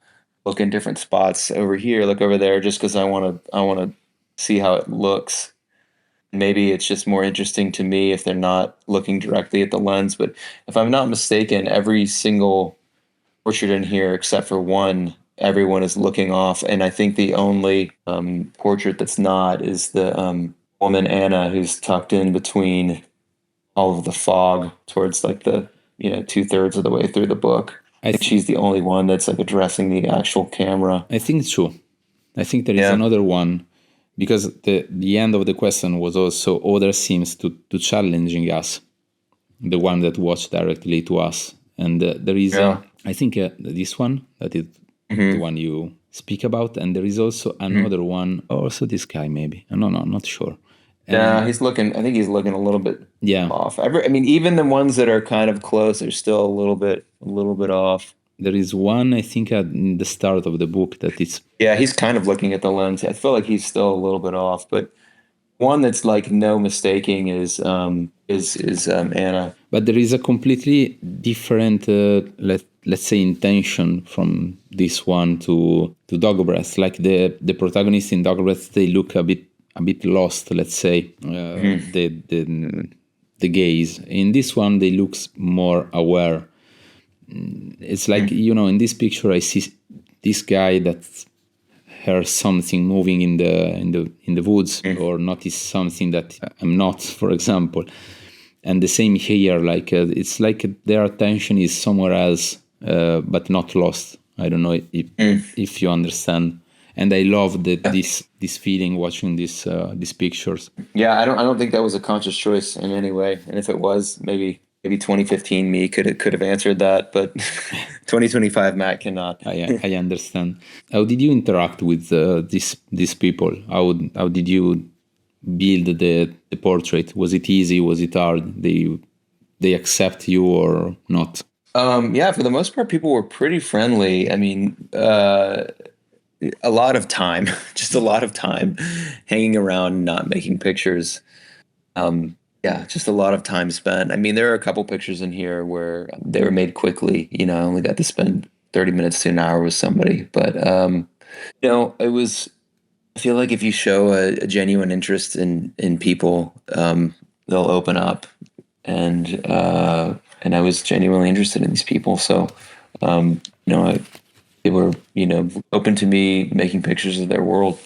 look in different spots over here, look over there, just because I want to see how it looks. Maybe it's just more interesting to me if they're not looking directly at the lens. But if I'm not mistaken, every single portrait in here, except for one, everyone is looking off. And I think the only portrait that's not is the woman Anna, who's tucked in between all of the fog towards like the 2/3 of the way through the book. I think she's the only one that's like addressing the actual camera. I think it's true. I think there is another one. Because the end of the question was also other seems to challenging us, the one that watched directly to us. And there is, I think, this one, that is the one you speak about. And there is also another one, also this guy maybe. No, not sure. Yeah, he's looking, I think he's looking a little bit off. I mean, even the ones that are kind of close are still a little bit off. There is one, I think, at the start of the book that is... Yeah, he's kind of looking at the lens. I feel like he's still a little bit off, but one that's like no mistaking is Anna. But there is a completely different, let's say, intention from this one to Dog Breath. Like the protagonist in Dog Breath, they look a bit lost, let's say, the gaze. In this one, they look more aware. It's like, in this picture I see this guy that hears something moving in the woods or notice something that I'm not, for example. And the same here, like it's like their attention is somewhere else, but not lost. I don't know if you understand. And I love this feeling watching these pictures. Yeah, I don't think that was a conscious choice in any way. And if it was, maybe 2015 me could have answered that, but 2025 Matt cannot. I understand. How did you interact with these people? How did you build the portrait? Was it easy? Was it hard? They accept you or not? Yeah, for the most part, people were pretty friendly. I mean, a lot of time, just a lot of time hanging around, not making pictures. Yeah, just a lot of time spent. I mean, there are a couple pictures in here where they were made quickly. I only got to spend 30 minutes to an hour with somebody. But, it was, I feel like if you show a genuine interest in people, they'll open up. And I was genuinely interested in these people. So, they were, open to me making pictures of their world.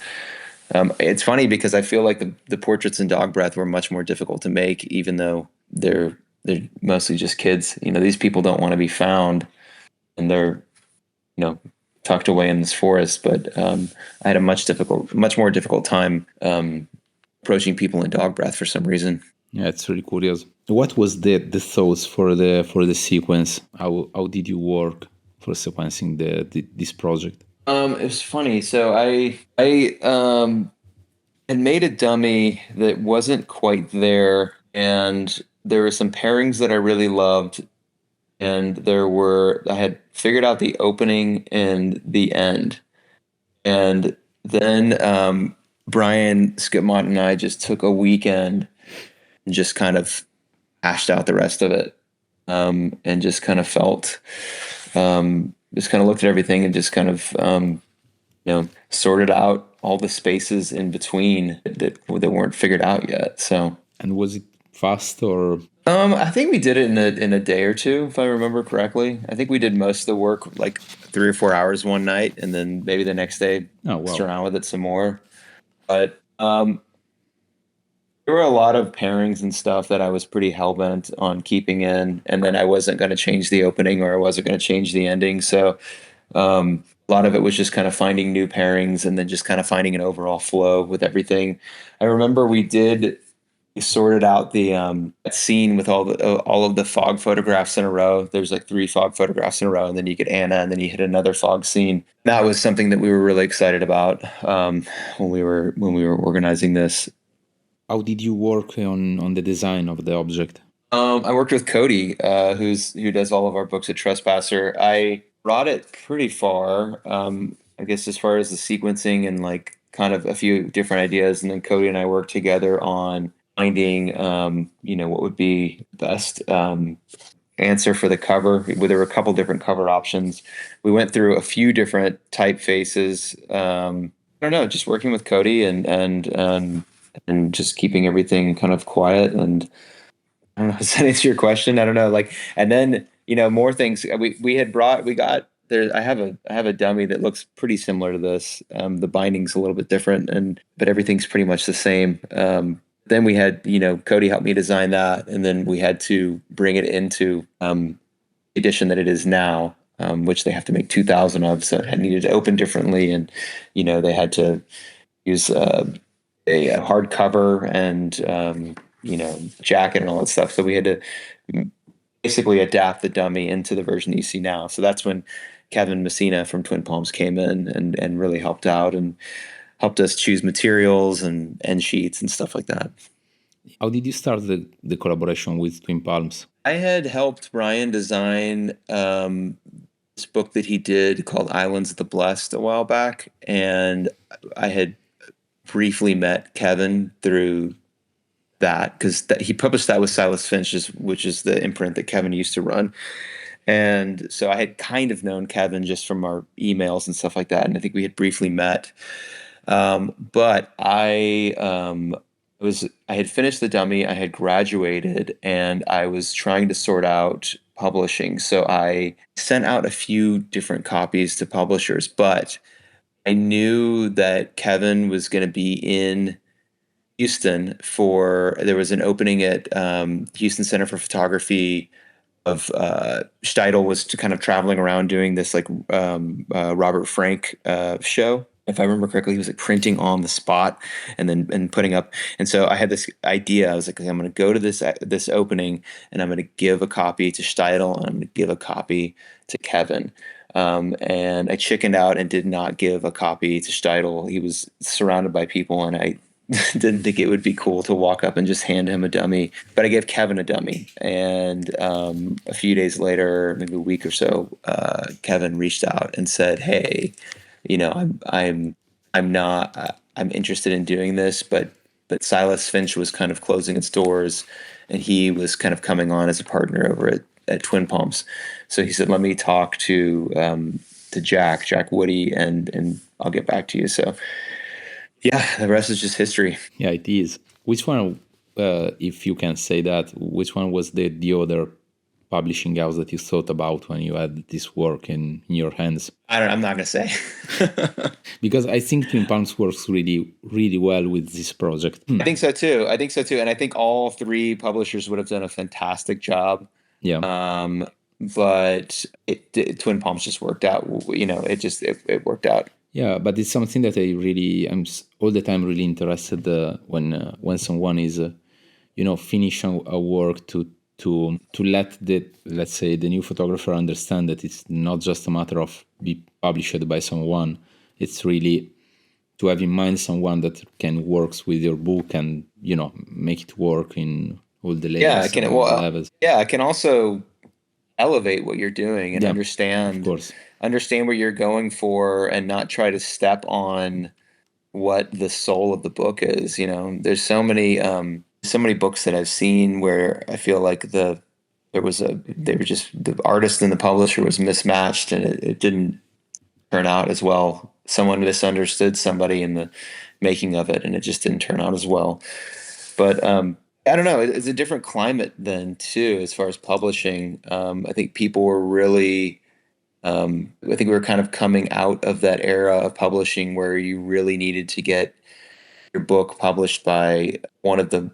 It's funny because I feel like the portraits in Dog Breath were much more difficult to make, even though they're mostly just kids. These people don't want to be found, and they're tucked away in this forest. But I had a much more difficult time approaching people in Dog Breath for some reason. Yeah, it's really curious. What was the thoughts for the sequence? How did you work for sequencing this project? It was funny. So I had made a dummy that wasn't quite there, and there were some pairings that I really loved, and I had figured out the opening and the end, and then Brian Skipmont and I just took a weekend and just kind of hashed out the rest of it. And just kind of felt, just kind of looked at everything and just kind of, sorted out all the spaces in between that weren't figured out yet. So, And was it fast or? I think we did it in a day or two, if I remember correctly. I think we did most of the work like 3 or 4 hours one night, and then maybe the next day messed around with it some more. But there were a lot of pairings and stuff that I was pretty hell-bent on keeping in, and then I wasn't going to change the opening or I wasn't going to change the ending. So a lot of it was just kind of finding new pairings and then just kind of finding an overall flow with everything. I remember we sorted out the scene with all of the fog photographs in a row. There's like 3 fog photographs in a row, and then you get Anna, and then you hit another fog scene. That was something that we were really excited about when we were organizing this. How did you work on the design of the object? I worked with Cody, who does all of our books at Trespasser. I brought it pretty far, I guess, as far as the sequencing and like kind of a few different ideas. And then Cody and I worked together on finding, what would be best answer for the cover. There were a couple different cover options. We went through a few different typefaces. I don't know, just working with Cody and just keeping everything kind of quiet. And I don't know, does that answer your question? I don't know. Like, and then, more things we got there. I have a dummy that looks pretty similar to this. The binding's a little bit different but everything's pretty much the same. Then we had, Cody helped me design that. And then we had to bring it into, the edition that it is now, which they have to make 2,000 of. So it needed to open differently. And, they had to use, a hardcover and jacket and all that stuff. So we had to basically adapt the dummy into the version you see now. So that's when Kevin Messina from Twin Palms came in and really helped out and helped us choose materials and end sheets and stuff like that. How did you start the collaboration with Twin Palms? I had helped Brian design this book that he did called Islands of the Blessed a while back, and I had briefly met Kevin through that because he published that with Silas Finch, which is the imprint that Kevin used to run. And so I had kind of known Kevin just from our emails and stuff like that. And I think we had briefly met. But I had finished the dummy, I had graduated, and I was trying to sort out publishing. So I sent out a few different copies to publishers, but I knew that Kevin was going to be in Houston there was an opening at Houston Center for Photography of Steidl was kind of traveling around doing this like Robert Frank show. If I remember correctly, he was like printing on the spot and putting up. And so I had this idea. I was like, I'm going to go to this opening and I'm going to give a copy to Steidl and I'm going to give a copy to Kevin. And I chickened out and did not give a copy to Steidl. He was surrounded by people, and I didn't think it would be cool to walk up and just hand him a dummy. But I gave Kevin a dummy. And a few days later, maybe a week or so, Kevin reached out and said, "Hey, I'm interested in doing this, but Silas Finch was kind of closing its doors, and he was kind of coming on as a partner over at Twin Palms. So he said, let me talk to Jack Woody, and I'll get back to you." So yeah, the rest is just history. Yeah, it is. Which one, if you can say that, which one was the other publishing house that you thought about when you had this work in your hands? I'm not going to say. Because I think Twin Palms works really, really well with this project. I think so too. And I think all 3 publishers would have done a fantastic job. Yeah. But Twin Palms just worked out. It worked out. Yeah, but it's something that I'm all the time really interested when someone is, finishing a work to let let's say the new photographer understand that it's not just a matter of be published by someone. It's really to have in mind someone that can works with your book and make it work in all the layers. Levels. Yeah, I can also elevate what you're doing and understand what you're going for and not try to step on what the soul of the book is. There's so many so many books that I've seen where I feel like they were just, the artist and the publisher was mismatched, and it didn't turn out as well. Someone misunderstood somebody in the making of it, and it just didn't turn out as well. But I don't know. It's a different climate then too, as far as publishing. I think people were really. I think we were kind of coming out of that era of publishing where you really needed to get your book published by one of the,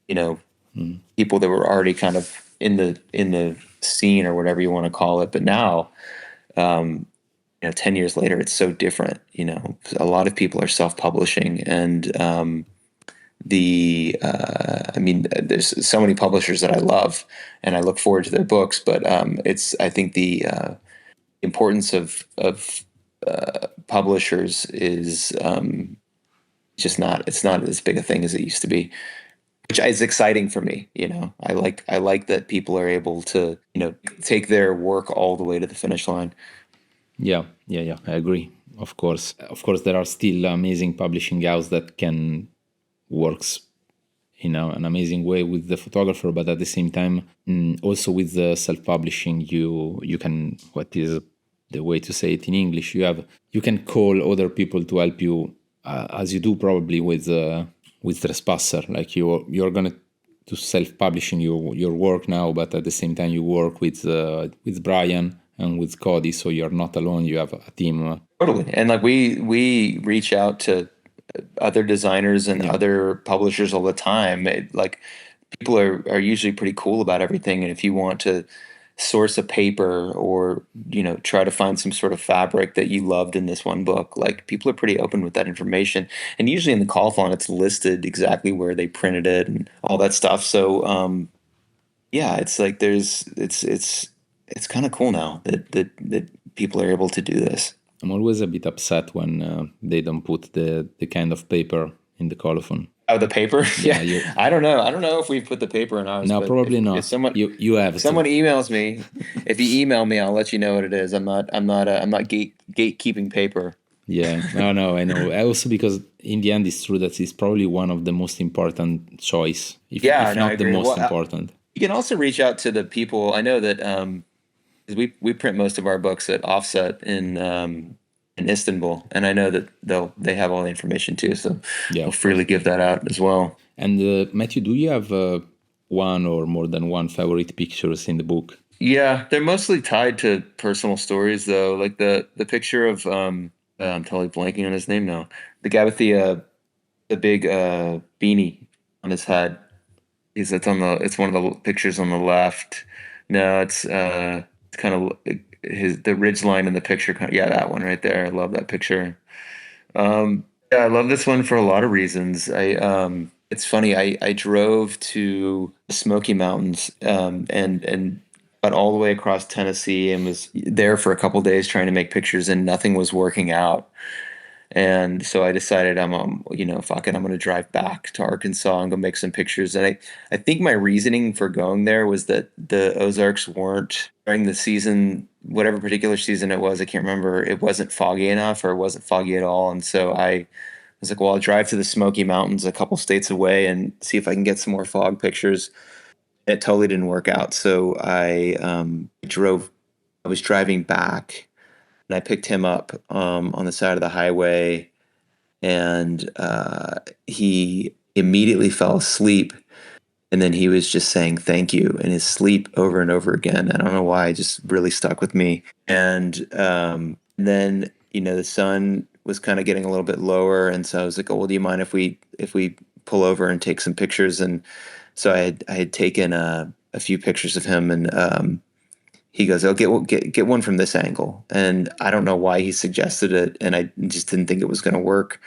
you know, people that were already kind of in the scene or whatever you want to call it. But now, 10 years later, it's so different. A lot of people are self-publishing, and I mean, there's so many publishers that I love, and I look forward to their books. But I think the importance of publishers is it's not as big a thing as it used to be, which is exciting for me. I like that people are able to take their work all the way to the finish line. Yeah, I agree. Of course, there are still amazing publishing houses that can works in an amazing way with the photographer, but at the same time, also with the self-publishing, you can, what is the way to say it in English? You can call other people to help you, as you do probably with Trespasser. Like you're gonna do self-publishing your work now, but at the same time you work with Brian and with Cody, so you're not alone. You have a team. Totally, and like we reach out to other designers and other publishers all the time. Like people are usually pretty cool about everything, and if you want to source a paper or try to find some sort of fabric that you loved in this one book, like people are pretty open with that information, and usually in the call font it's listed exactly where they printed it and all that stuff. So it's like it's kind of cool now that people are able to do this. I'm always a bit upset when they don't put the kind of paper in the colophon. Oh, the paper? Yeah. I don't know. I don't know if we've put the paper in ours. No, probably not. If someone you have. If someone emails me, if you email me, I'll let you know what it is. I'm not gatekeeping paper. Yeah. No, I know. Also because in the end, it's true that it's probably one of the most important choice. If not the most important. You can also reach out to the people. I know that we print most of our books at Offset in Istanbul, and I know that they have all the information too, so they'll freely give that out as well. And Matthew, do you have one or more than one favorite pictures in the book? Yeah, they're mostly tied to personal stories, though. Like the picture of I'm totally blanking on his name now. The guy with the big beanie on his head. It's one of the pictures on the left. No, it's kind of the ridge line in the picture. That one right there. I love that picture. I love this one for a lot of reasons. It's funny. I drove to the Smoky Mountains and got all the way across Tennessee and was there for a couple days trying to make pictures, and nothing was working out. And so I decided fuck it, I'm going to drive back to Arkansas and go make some pictures. And I think my reasoning for going there was that the Ozarks weren't, during the season, whatever particular season it was, I can't remember, it wasn't foggy enough, or it wasn't foggy at all. And so I was like, well, I'll drive to the Smoky Mountains a couple states away and see if I can get some more fog pictures. It totally didn't work out. So I was driving back, and I picked him up on the side of the highway, and he immediately fell asleep. And then he was just saying thank you in his sleep over and over again. I don't know why, it just really stuck with me. And then the sun was kind of getting a little bit lower, and so I was like, oh, well, do you mind if we pull over and take some pictures? And so I had taken a few pictures of him, and he goes, "Oh, get one from this angle." And I don't know why he suggested it, and I just didn't think it was going to work.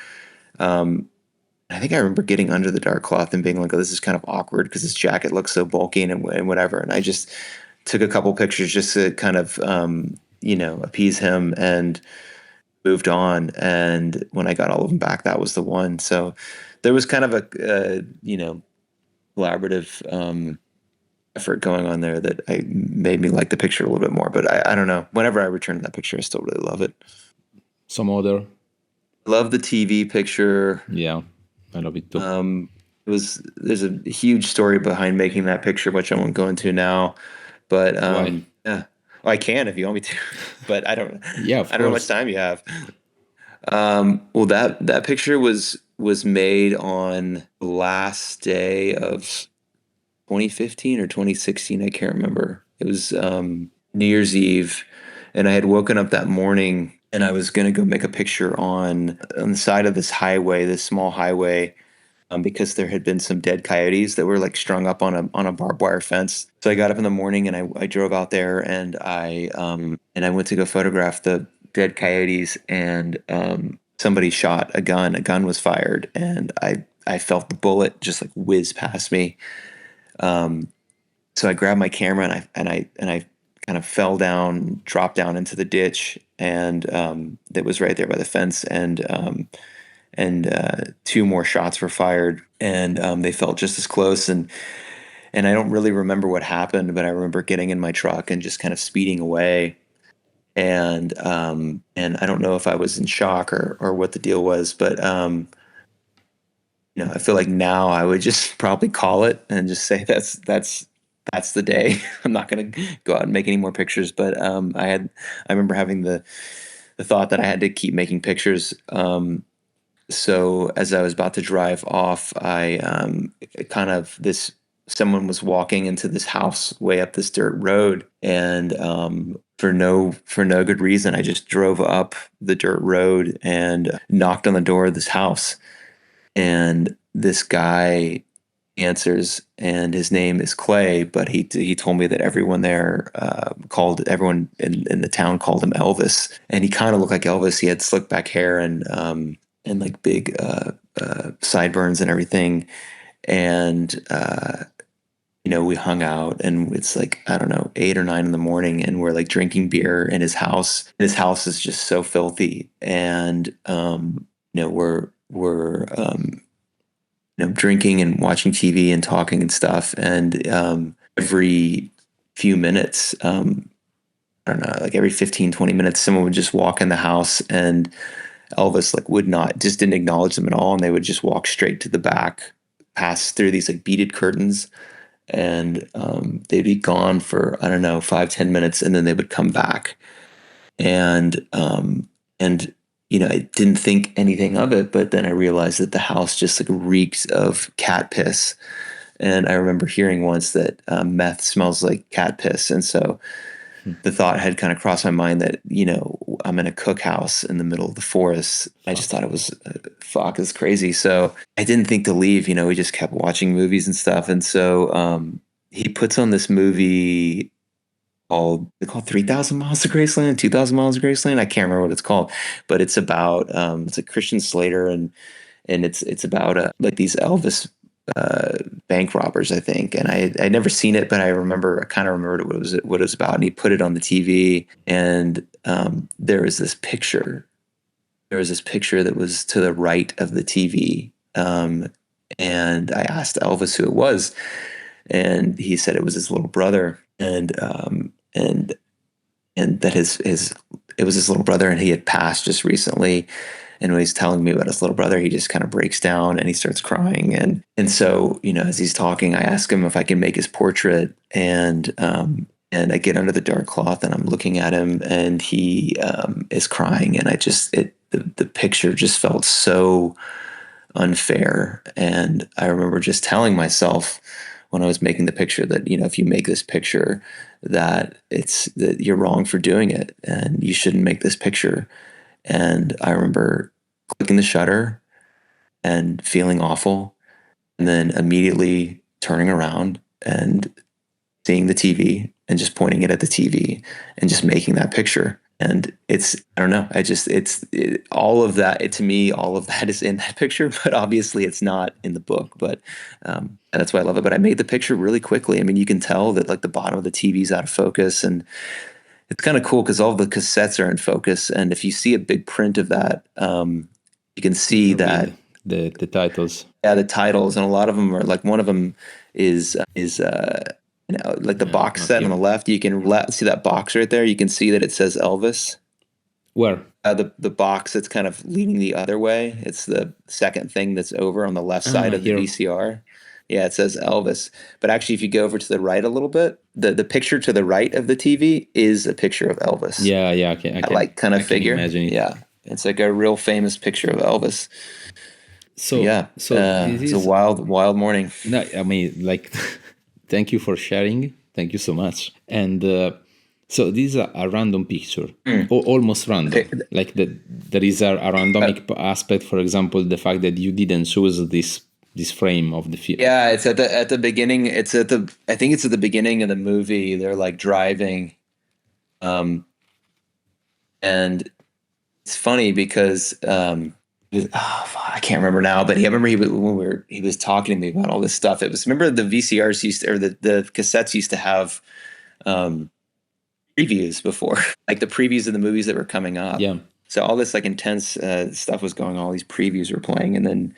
I think I remember getting under the dark cloth and being like, "Oh, this is kind of awkward because his jacket looks so bulky and whatever." And I just took a couple pictures just to kind of appease him, and moved on. And when I got all of them back, that was the one. So there was kind of a collaborative effort going on there that made me like the picture a little bit more. But I don't know. Whenever I return to that picture, I still really love it. Some other? Love the TV picture. Yeah, I love it too. there's a huge story behind making that picture, which I won't go into now. But Why? yeah, well, I can if you want me to, but Yeah, of I don't know how much course. time you have. Well, that picture was made on the last day of 2015 or 2016. I can't remember. It was New Year's Eve, and I had woken up that morning, and I was gonna go make a picture on the side of this highway, this small highway, because there had been some dead coyotes that were like strung up on a barbed wire fence. So I got up in the morning and I drove out there, and I went to go photograph the dead coyotes, and somebody shot a gun. A gun was fired, and I felt the bullet just like whiz past me. Um, so I grabbed my camera, and I kind of fell down, dropped down into the ditch, and that was right there by the fence, and two more shots were fired, and they felt just as close. And I don't really remember what happened, but I remember getting in my truck and just kind of speeding away. And I don't know if I was in shock or what the deal was, but I feel like now I would just probably call it and just say that's the day. I'm not going to go out and make any more pictures, but I remember having the thought that I had to keep making pictures. So as I was about to drive off, I kind of this someone was walking into this house way up this dirt road, and for no good reason, I just drove up the dirt road and knocked on the door of this house, and this guy answers, and his name is Clay, but he told me that everyone there called everyone in the town called him Elvis, and he kind of looked like Elvis. He had slick back hair and like big sideburns and everything, and we hung out, and it's like I don't know 8 or 9 in the morning, and we're like drinking beer in his house. His house is just so filthy, and we're drinking and watching TV and talking and stuff. And every few minutes, I don't know, like every 15, 20 minutes, someone would just walk in the house, and Elvis like would not, just didn't acknowledge them at all. And they would just walk straight to the back, pass through these like beaded curtains, and they'd be gone for, I don't know, 5, 10 minutes. And then they would come back. And I didn't think anything of it, but then I realized that the house just like reeks of cat piss. And I remember hearing once that meth smells like cat piss. And so the thought had kind of crossed my mind that, I'm in a cookhouse in the middle of the forest. I just thought it was, fuck, it's crazy. So I didn't think to leave, we just kept watching movies and stuff. And so he puts on this movie called 3,000 Miles to Graceland, 2,000 Miles to Graceland. I can't remember what it's called, but it's about it's a Christian Slater, and it's about like these Elvis bank robbers, I think. And I'd never seen it, but I kind of remembered what it was about. And he put it on the TV, and there was this picture. There was this picture that was to the right of the TV, and I asked Elvis who it was, and he said it was his little brother, and that his it was his little brother, and he had passed just recently. And when he's telling me about his little brother, he just kind of breaks down and he starts crying. And so, as he's talking, I ask him if I can make his portrait, and I get under the dark cloth and I'm looking at him, and he is crying, and the picture just felt so unfair. And I remember just telling myself when I was making the picture that, if you make this picture, that you're wrong for doing it, and you shouldn't make this picture. And I remember clicking the shutter and feeling awful, and then immediately turning around and seeing the TV and just pointing it at the TV and just making that picture. And I don't know, all of that, to me, all of that is in that picture, but obviously it's not in the book. But and that's why I love it. But I made the picture really quickly. I mean, you can tell that like the bottom of the TV's out of focus, and it's kind of cool because all the cassettes are in focus. And if you see a big print of that, you can see that the titles. Yeah, the titles, and a lot of them are like, one of them is like the box set here. on the left. You can see that box right there. You can see that it says Elvis. Where? The box that's kind of leading the other way. It's the second thing that's over on the left side of the Here. VCR. Yeah, it says Elvis. But actually, if you go over to the right a little bit, the picture to the right of the TV is a picture of Elvis. Yeah, I can like kind of figure. imagine it. Yeah, it's like a real famous picture of Elvis. So yeah, this it's is a wild morning. no, I mean, like, thank you for sharing. Thank you so much. And so this is a random picture, almost random. Like there is a randomic aspect. For example, the fact that you didn't choose this frame of the film. Yeah, it's at the beginning. I think it's at the beginning of the movie. They're like driving, and it's funny because I can't remember now, but I remember he was talking to me about all this stuff. It was, remember the VCRs or the cassettes used to have previews before, like the previews of the movies that were coming up. Yeah. So all this like intense stuff was going on. All these previews were playing, and then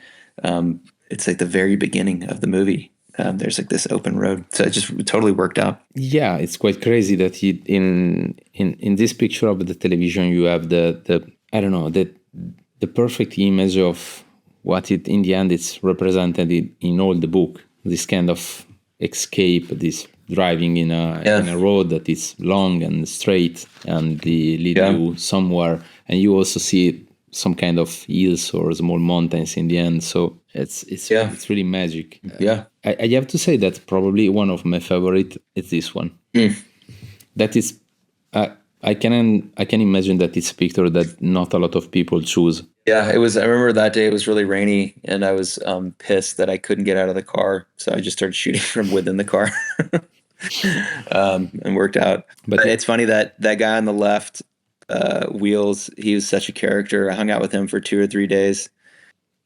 it's like the very beginning of the movie. There's like this open road, so it just totally worked out. Yeah, it's quite crazy that in this picture of the television you have the I don't know, the perfect image of what it in the end it's represented in all the book. This kind of escape, this driving in a road that is long and straight and lead you somewhere, and you also see some kind of hills or small mountains in the end. So it's really magic. Yeah, I have to say that probably one of my favorite is this one. That is, I can imagine that it's a picture that not a lot of people choose. Yeah, it was. I remember that day it was really rainy, and I was pissed that I couldn't get out of the car, so I just started shooting from within the car, and worked out. But it's funny that guy on the left, Wheels, he was such a character. I hung out with him for 2 or 3 days.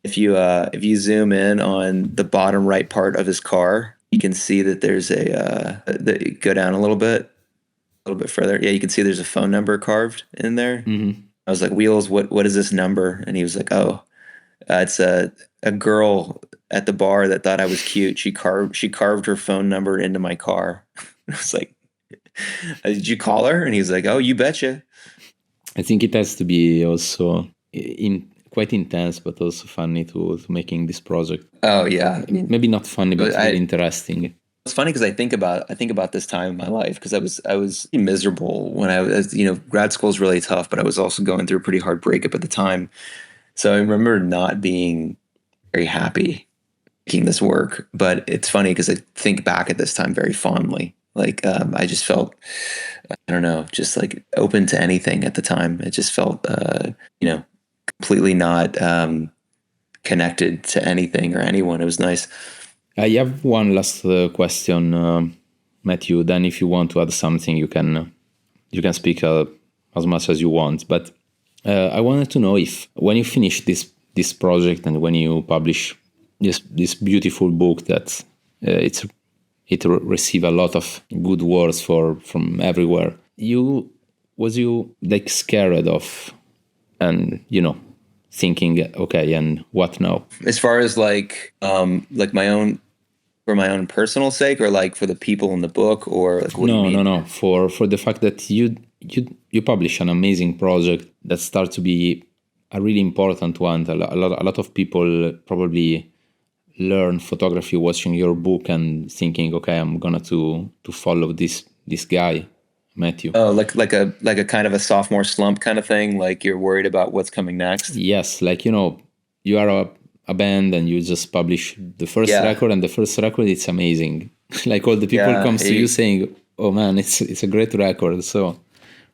If you zoom in on the bottom right part of his car, you can see that there's go down a little bit further. Yeah, you can see there's a phone number carved in there. Mm-hmm. I was like, Wheels, what is this number? And he was like, oh, it's a girl at the bar that thought I was cute. She carved her phone number into my car. I was like, did you call her? And he was like, oh, you betcha. I think it has to be also quite intense, but also funny to making this project. Oh yeah, maybe not funny, but really interesting. It's funny because I think about this time in my life, because I was miserable when I was, grad school is really tough, but I was also going through a pretty hard breakup at the time. So I remember not being very happy making this work, but it's funny because I think back at this time very fondly. Like I just felt, I don't know, just like open to anything at the time. It just felt, completely not connected to anything or anyone. It was nice. I have one last question, Matthew. Then, if you want to add something, you can speak as much as you want. But I wanted to know if, when you finish this project and when you publish this beautiful book that it received a lot of good words from everywhere, was you like scared of, and thinking, okay, and what now? As far as like my own, for my own personal sake, or like for the people in the book, or like, no, for the fact that you publish an amazing project that starts to be a really important one. A lot of people probably learn photography watching your book and thinking, okay, I'm gonna to follow this guy, Matthew. Oh, like a kind of a sophomore slump kind of thing. Like you're worried about what's coming next. Yes, like you are a band and you just publish the first record, and the first record it's amazing. Like all the people comes to you saying, "Oh man, it's a great record." So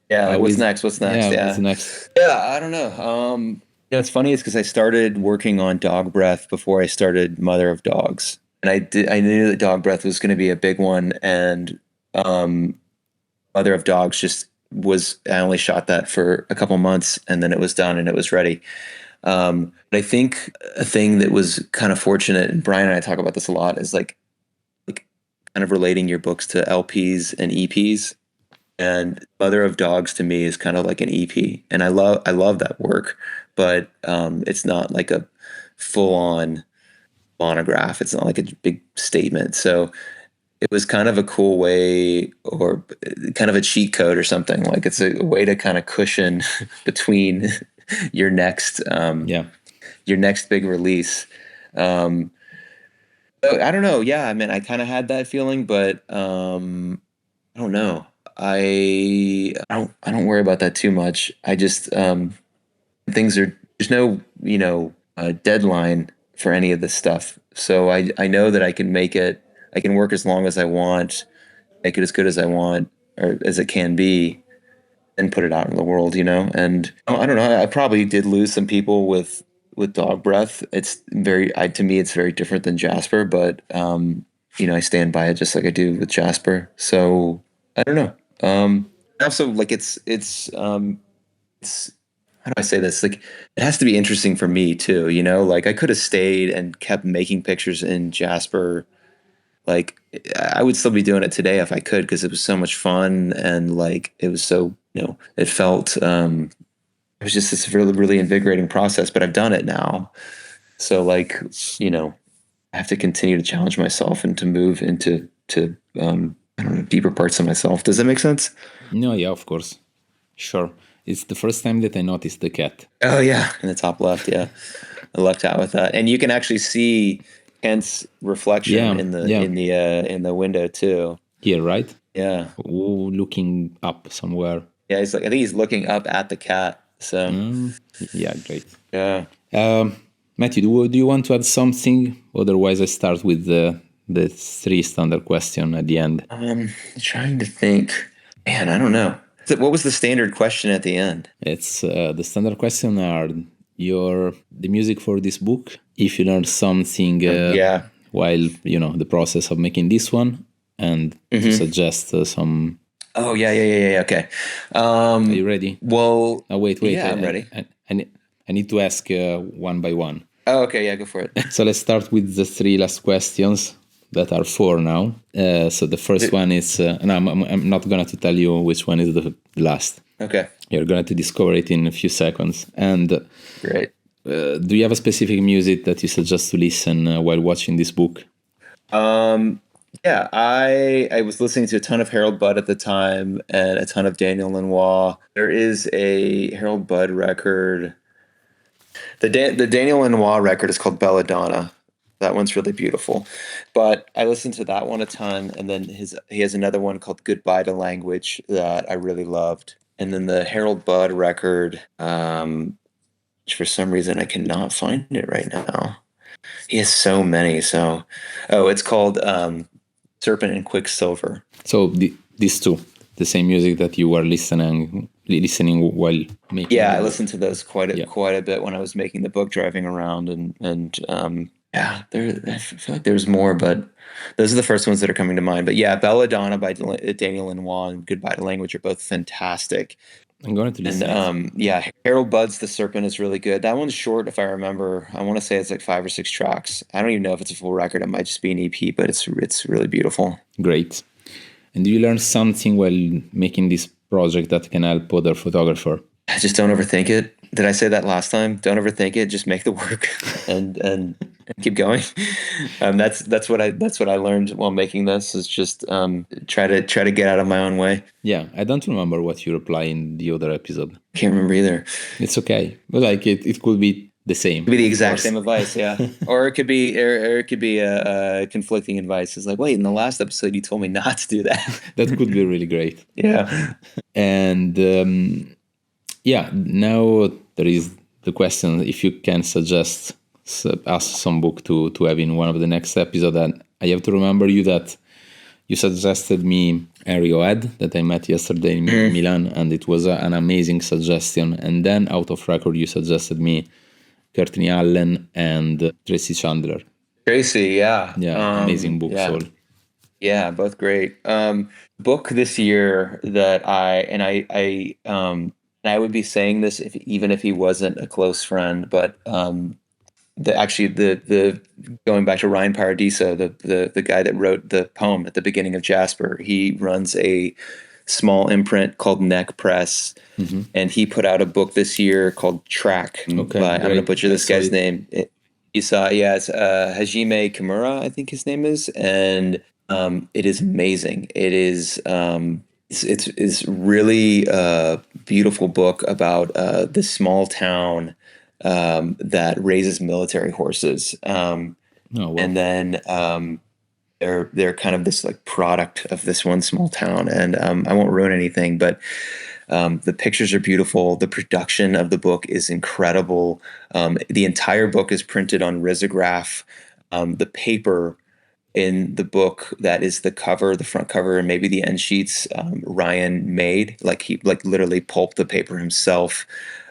like, what's next? What's next? Yeah, what's next? Yeah, I don't know. It's funny, it's because I started working on Dog Breath before I started Mother of Dogs, and I knew that Dog Breath was going to be a big one, and Mother of Dogs I only shot that for a couple months, and then it was done and it was ready. But I think a thing that was kind of fortunate, and Brian and I talk about this a lot, is like kind of relating your books to LPs and EPs. And Mother of Dogs to me is kind of like an EP, and I love that work, but it's not like a full on monograph. It's not like a big statement. So it was kind of a cool way, or kind of a cheat code or something. Like it's a way to kind of cushion between your next your next big release. I don't know. Yeah, I mean, I kind of had that feeling, but I don't know. I don't worry about that too much. I just things are there's no deadline for any of this stuff. So I know that I can make it. I can work as long as I want, make it as good as I want or as it can be, and put it out in the world. And I don't know. I probably did lose some people with dog breath. It's to me it's very different than Jasper, but I stand by it just like I do with Jasper. So I don't know. Also, like it's how do I say this? Like it has to be interesting for me too. Like I could have stayed and kept making pictures in Jasper. Like I would still be doing it today if I could, because it was so much fun, and like it was so it felt it was just this really, really invigorating process, but I've done it now. So like, I have to continue to challenge myself and to move into I don't know, deeper parts of myself. Does that make sense? No, yeah, of course. Sure. It's the first time that I noticed the cat. Oh yeah, in the top left, yeah. I lucked out with that. And you can actually see Kent's reflection in the window too. Here, right? Yeah. Ooh, looking up somewhere. Yeah, I think he's looking up at the cat. So yeah, great. Yeah. Matthew, do you want to add something? Otherwise, I start with the 3 standard question at the end. Trying to think. Man, I don't know. What was the standard question at the end? It's the standard question are the music for this book. If you learned something while the process of making this one, and to suggest some. Oh yeah. Okay. Are you ready? Well, wait. Yeah, I'm ready. I need to ask one by one. Oh, okay. Yeah, go for it. So let's start with the 3 last questions that are 4 now. So the first one is, no, I'm not going to tell you which one is the last. Okay. You're going to discover it in a few seconds. And great. Do you have a specific music that you suggest to listen while watching this book? Yeah, I was listening to a ton of Harold Budd at the time and a ton of Daniel Lanois. There is a Harold Budd record. The Daniel Lanois record is called Belladonna. That one's really beautiful. But I listened to that one a ton, and then he has another one called Goodbye to Language that I really loved. And then the Harold Budd record, which for some reason I cannot find it right now. He has so many. So, it's called Serpent and Quicksilver. So these 2, the same music that you were listening while making. Yeah, I listened to those quite a bit when I was making the book, driving around, and I feel like there's more, but those are the first ones that are coming to mind. But yeah, Belladonna by Daniel Lanois and Goodbye to Language are both fantastic. I'm going to listen. And Harold Budd's The Serpent is really good. That one's short, if I remember. I want to say it's like 5 or 6 tracks. I don't even know if it's a full record. It might just be an EP, but it's really beautiful. Great. And do you learn something while making this project that can help other photographers? Just don't overthink it. Did I say that last time? Don't overthink it. Just make the work and keep going. That's what I learned while making this, is just try to get out of my own way. Yeah, I don't remember what you reply in the other episode. Can't remember either. It's okay, but like it could be the same. It could be the exact same advice, yeah. or it could be a conflicting advice. It's like, wait, in the last episode you told me not to do that. That could be really great. Yeah. And now there is the question if you can suggest us some book to have in one of the next episode. And I have to remember you that you suggested me Arrowhead that I met yesterday in Milan, and it was an amazing suggestion. And then out of record you suggested me Courtney Allen and Tracy Chandler. Tracy, yeah. Yeah, amazing books. Yeah. All. Yeah, both great. Book this year that I would be saying this even if he wasn't a close friend, but the going back to Ryan Paradiso, the guy that wrote the poem at the beginning of Jasper, he runs a small imprint called Neck Press, and he put out a book this year called Track. Okay, I'm going to butcher this guy's name. You saw, it's Hajime Kimura, I think his name is, and It is amazing. It is it's really a beautiful book about this small town that raises military horses. Oh, well. And then they're kind of this like product of this one small town. And I won't ruin anything, but the pictures are beautiful. The production of the book is incredible. The entire book is printed on risograph. The paper in the book that is the cover, the front cover, and maybe the end sheets, Ryan made. Like he like literally pulped the paper himself.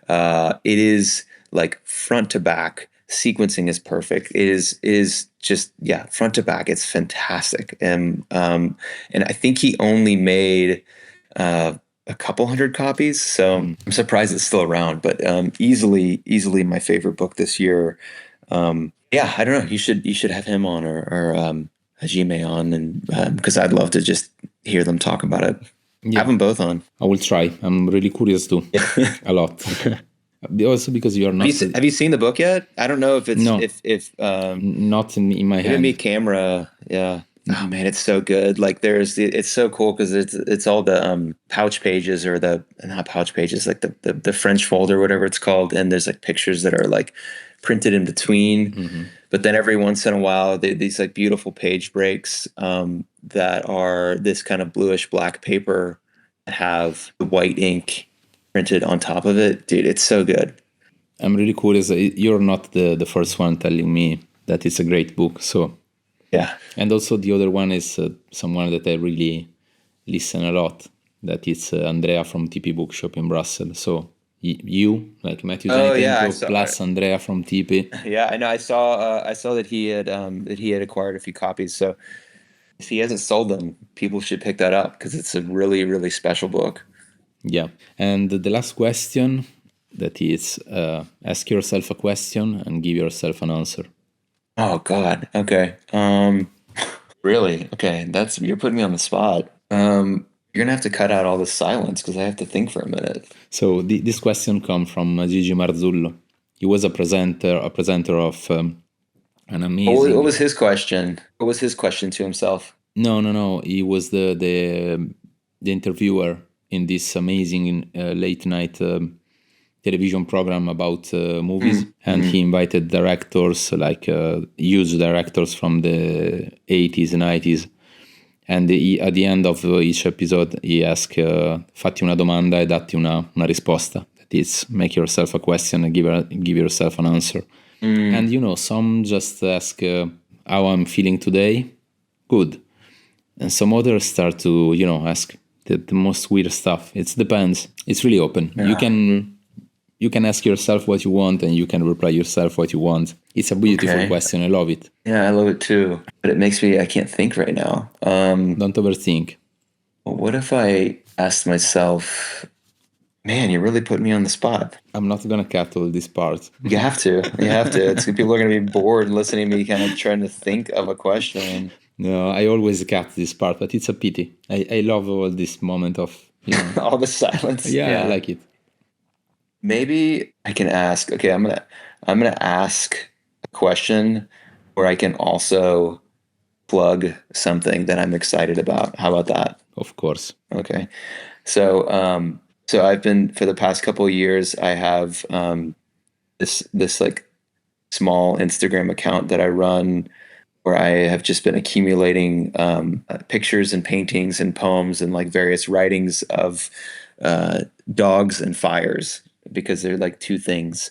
It is like front to back. Sequencing is perfect. It is just, yeah, front to back. It's fantastic. And I think he only made a couple hundred copies, so I'm surprised it's still around. But easily my favorite book this year. Yeah, I don't know. You should have him on or Hajime on, and because I'd love to just hear them talk about it. Yeah. Have them both on. I will try. I'm really curious too. A lot. Also because you are not. Have you seen the book yet? I don't know if it's No. if Not in my give hand. me camera. Yeah. Oh man, it's so good. Like it's so cool because it's all the pouch pages, or the not pouch pages, like the French folder, whatever it's called, and there's like pictures that are like printed in between. But then every once in a while, these like beautiful page breaks that are this kind of bluish black paper that have the white ink printed on top of it. Dude, it's so good. I'm really curious. You're not the first one telling me that it's a great book. So yeah. And also the other one is someone that I really listen a lot. That is Andrea from TP Bookshop in Brussels. So you, like Matthew Genitempo, plus Andrea from TP. Yeah, I know. I saw that he had acquired a few copies. So if he hasn't sold them, people should pick that up because it's a really, really special book. Yeah. And the last question, that is ask yourself a question and give yourself an answer. Oh God. Okay. Really? Okay. You're putting me on the spot. You're gonna have to cut out all the silence because I have to think for a minute. So this question comes from Gigi Marzullo. He was a presenter of an amazing. What was his question? What was his question to himself? No. He was the interviewer in this amazing late night television program about movies, and he invited directors, like huge directors from the 80s and 90s. And at the end of each episode, he asked, fatti una domanda e datti una risposta. That is, make yourself a question and give yourself an answer. And, some just ask how I'm feeling today. Good. And some others start to, ask the most weird stuff. It depends. It's really open. Yeah. You can ask yourself what you want, and you can reply yourself what you want. It's a beautiful question. I love it. Yeah, I love it too. But it makes me, I can't think right now. Don't overthink. What if I asked myself, man, you're really putting me on the spot. I'm not going to cut all this part. You have to. People are going to be bored listening to me kind of trying to think of a question. No, I always cut this part, but it's a pity. I love all this moment of, all the silence. Yeah, I like it. Maybe I can ask. Okay, I'm gonna ask a question where I can also plug something that I'm excited about. How about that? Of course. Okay. So I've been, for the past couple of years, I have this like small Instagram account that I run, where I have just been accumulating pictures and paintings and poems and like various writings of dogs and fires, because they're like two things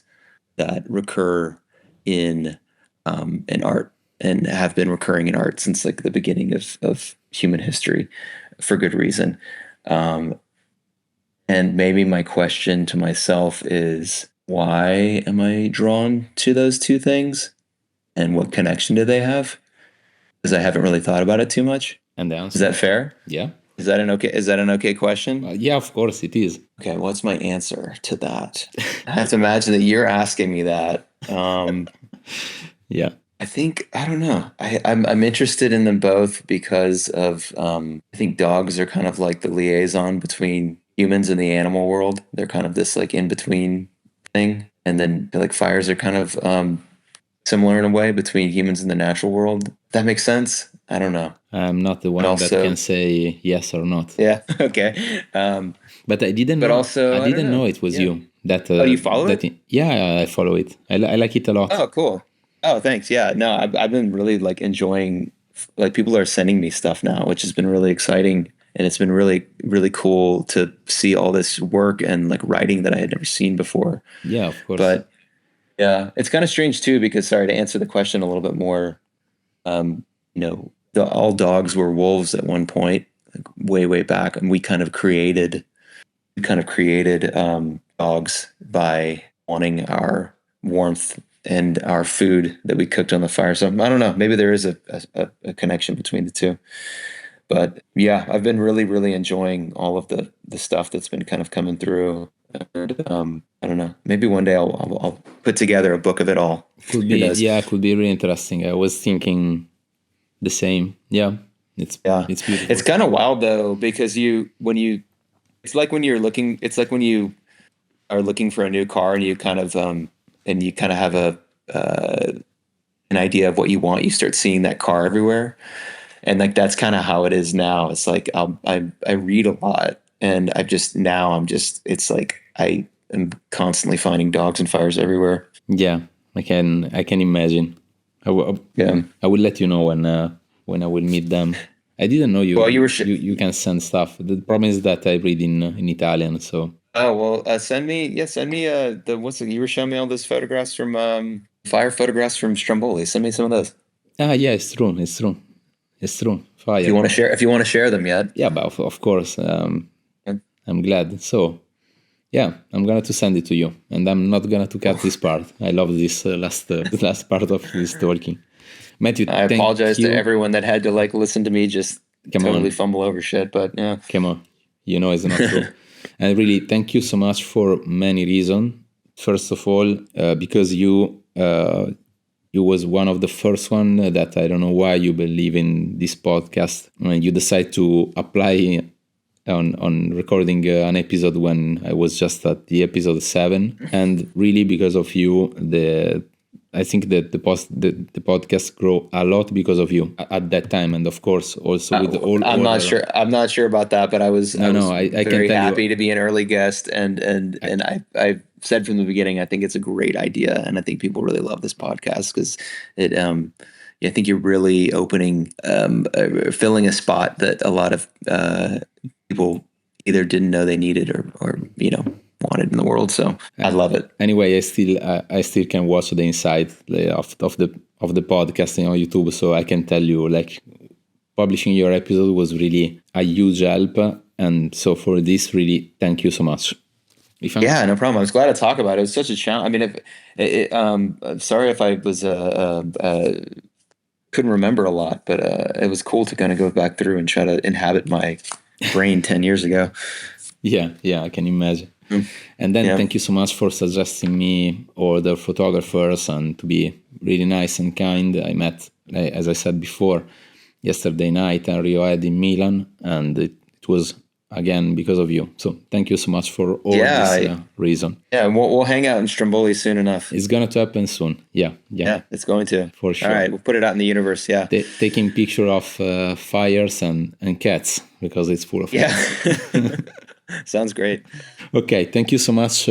that recur in art, and have been recurring in art since like the beginning of human history, for good reason. And maybe my question to myself is, why am I drawn to those two things, and what connection do they have? Because I haven't really thought about it too much. And the answer, is that fair? Yeah. Is that an okay question? Yeah, of course it is. Okay, what's my answer to that? I have to imagine that you're asking me that. Yeah. I think, I don't know. I'm interested in them both because of, I think dogs are kind of like the liaison between humans and the animal world. They're kind of this like in-between thing. And then like fires are kind of similar in a way between humans and the natural world. That makes sense. I don't know. I'm not the one that can say yes or not. Yeah. Okay. But I didn't but know. also, I I don't didn't know. know it was Yeah. you. That Oh, you follow that it? yeah, I follow it. I like it a lot. Oh, cool. Oh, thanks. Yeah. No, I've been really like enjoying, like people are sending me stuff now, which has been really exciting. And it's been really, really cool to see all this work and like writing that I had never seen before. Yeah, of course. But yeah, it's kind of strange too, because sorry, to answer the question a little bit more, all dogs were wolves at one point, like way, way back. And we kind of created dogs by wanting our warmth and our food that we cooked on the fire. So I don't know, maybe there is a connection between the two. But yeah, I've been really, really enjoying all of the stuff that's been kind of coming through. And I don't know, maybe one day I'll put together a book of it all. Could be, yeah, could be really interesting. I was thinking the same. Yeah, it's beautiful. It's kind of wild though, because it's like when you are looking for a new car and you kind of have an idea of what you want. You start seeing that car everywhere. And like that's kind of how it is now. It's like I read a lot, and it's like I am constantly finding dogs and fires everywhere. Yeah, I can imagine. I will let you know when I will meet them. I didn't know you. Well, you can send stuff. The problem is that I read in Italian, so. Oh well, send me you were showing me all those photographs from fire photographs from Stromboli. Send me some of those. Yeah, it's true. Fire. If you want to share them yet. Yeah, but of course, I'm glad. So, yeah, I'm gonna to send it to you, and I'm not gonna to cut this part. I love this last part of this talking. Matthew, I apologize to everyone that had to like listen to me just totally fumble over shit, but yeah. Come on, it's not true. And really, thank you so much for many reasons. First of all, because you was one of the first one that I don't know why you believe in this podcast. You decide to apply on recording an episode when I was just at the episode 7, and really because of you, I think that the podcast grow a lot because of you at that time, and of course also with all. I'm not sure about that, but I was I very can happy to be an early guest, and I said from the beginning I think it's a great idea, and I think people really love this podcast because it I think you're really opening filling a spot that a lot of people either didn't know they needed or wanted in the world. So I love it. Anyway, I still can watch the inside of the podcast on YouTube, so I can tell you like publishing your episode was really a huge help, and so for this, really thank you so much. Yeah, no problem. I was glad to talk about it. It was such a challenge. I mean, sorry if I was couldn't remember a lot, but it was cool to kind of go back through and try to inhabit my brain 10 years ago. Yeah, I can imagine. And then thank you so much for suggesting me or the photographers, and to be really nice and kind. I met, as I said before, yesterday night at Rio Ed in Milan, and it was again because of you. So thank you so much for all this reason. Yeah, we'll hang out in Stromboli soon enough. It's going to happen soon. Yeah, it's going to. For sure. All right, we'll put it out in the universe, Taking picture of fires and cats, because it's full of cats. Sounds great. Okay, thank you so much,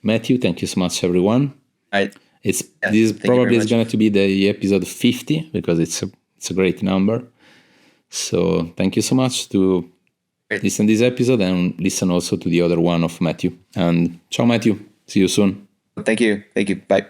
Matthew. Thank you so much, everyone. This is probably going to be the episode 50, because it's a great number. So thank you so much to listen to this episode, and listen also to the other one of Matthew. And ciao, Matthew. See you soon. Thank you. Bye.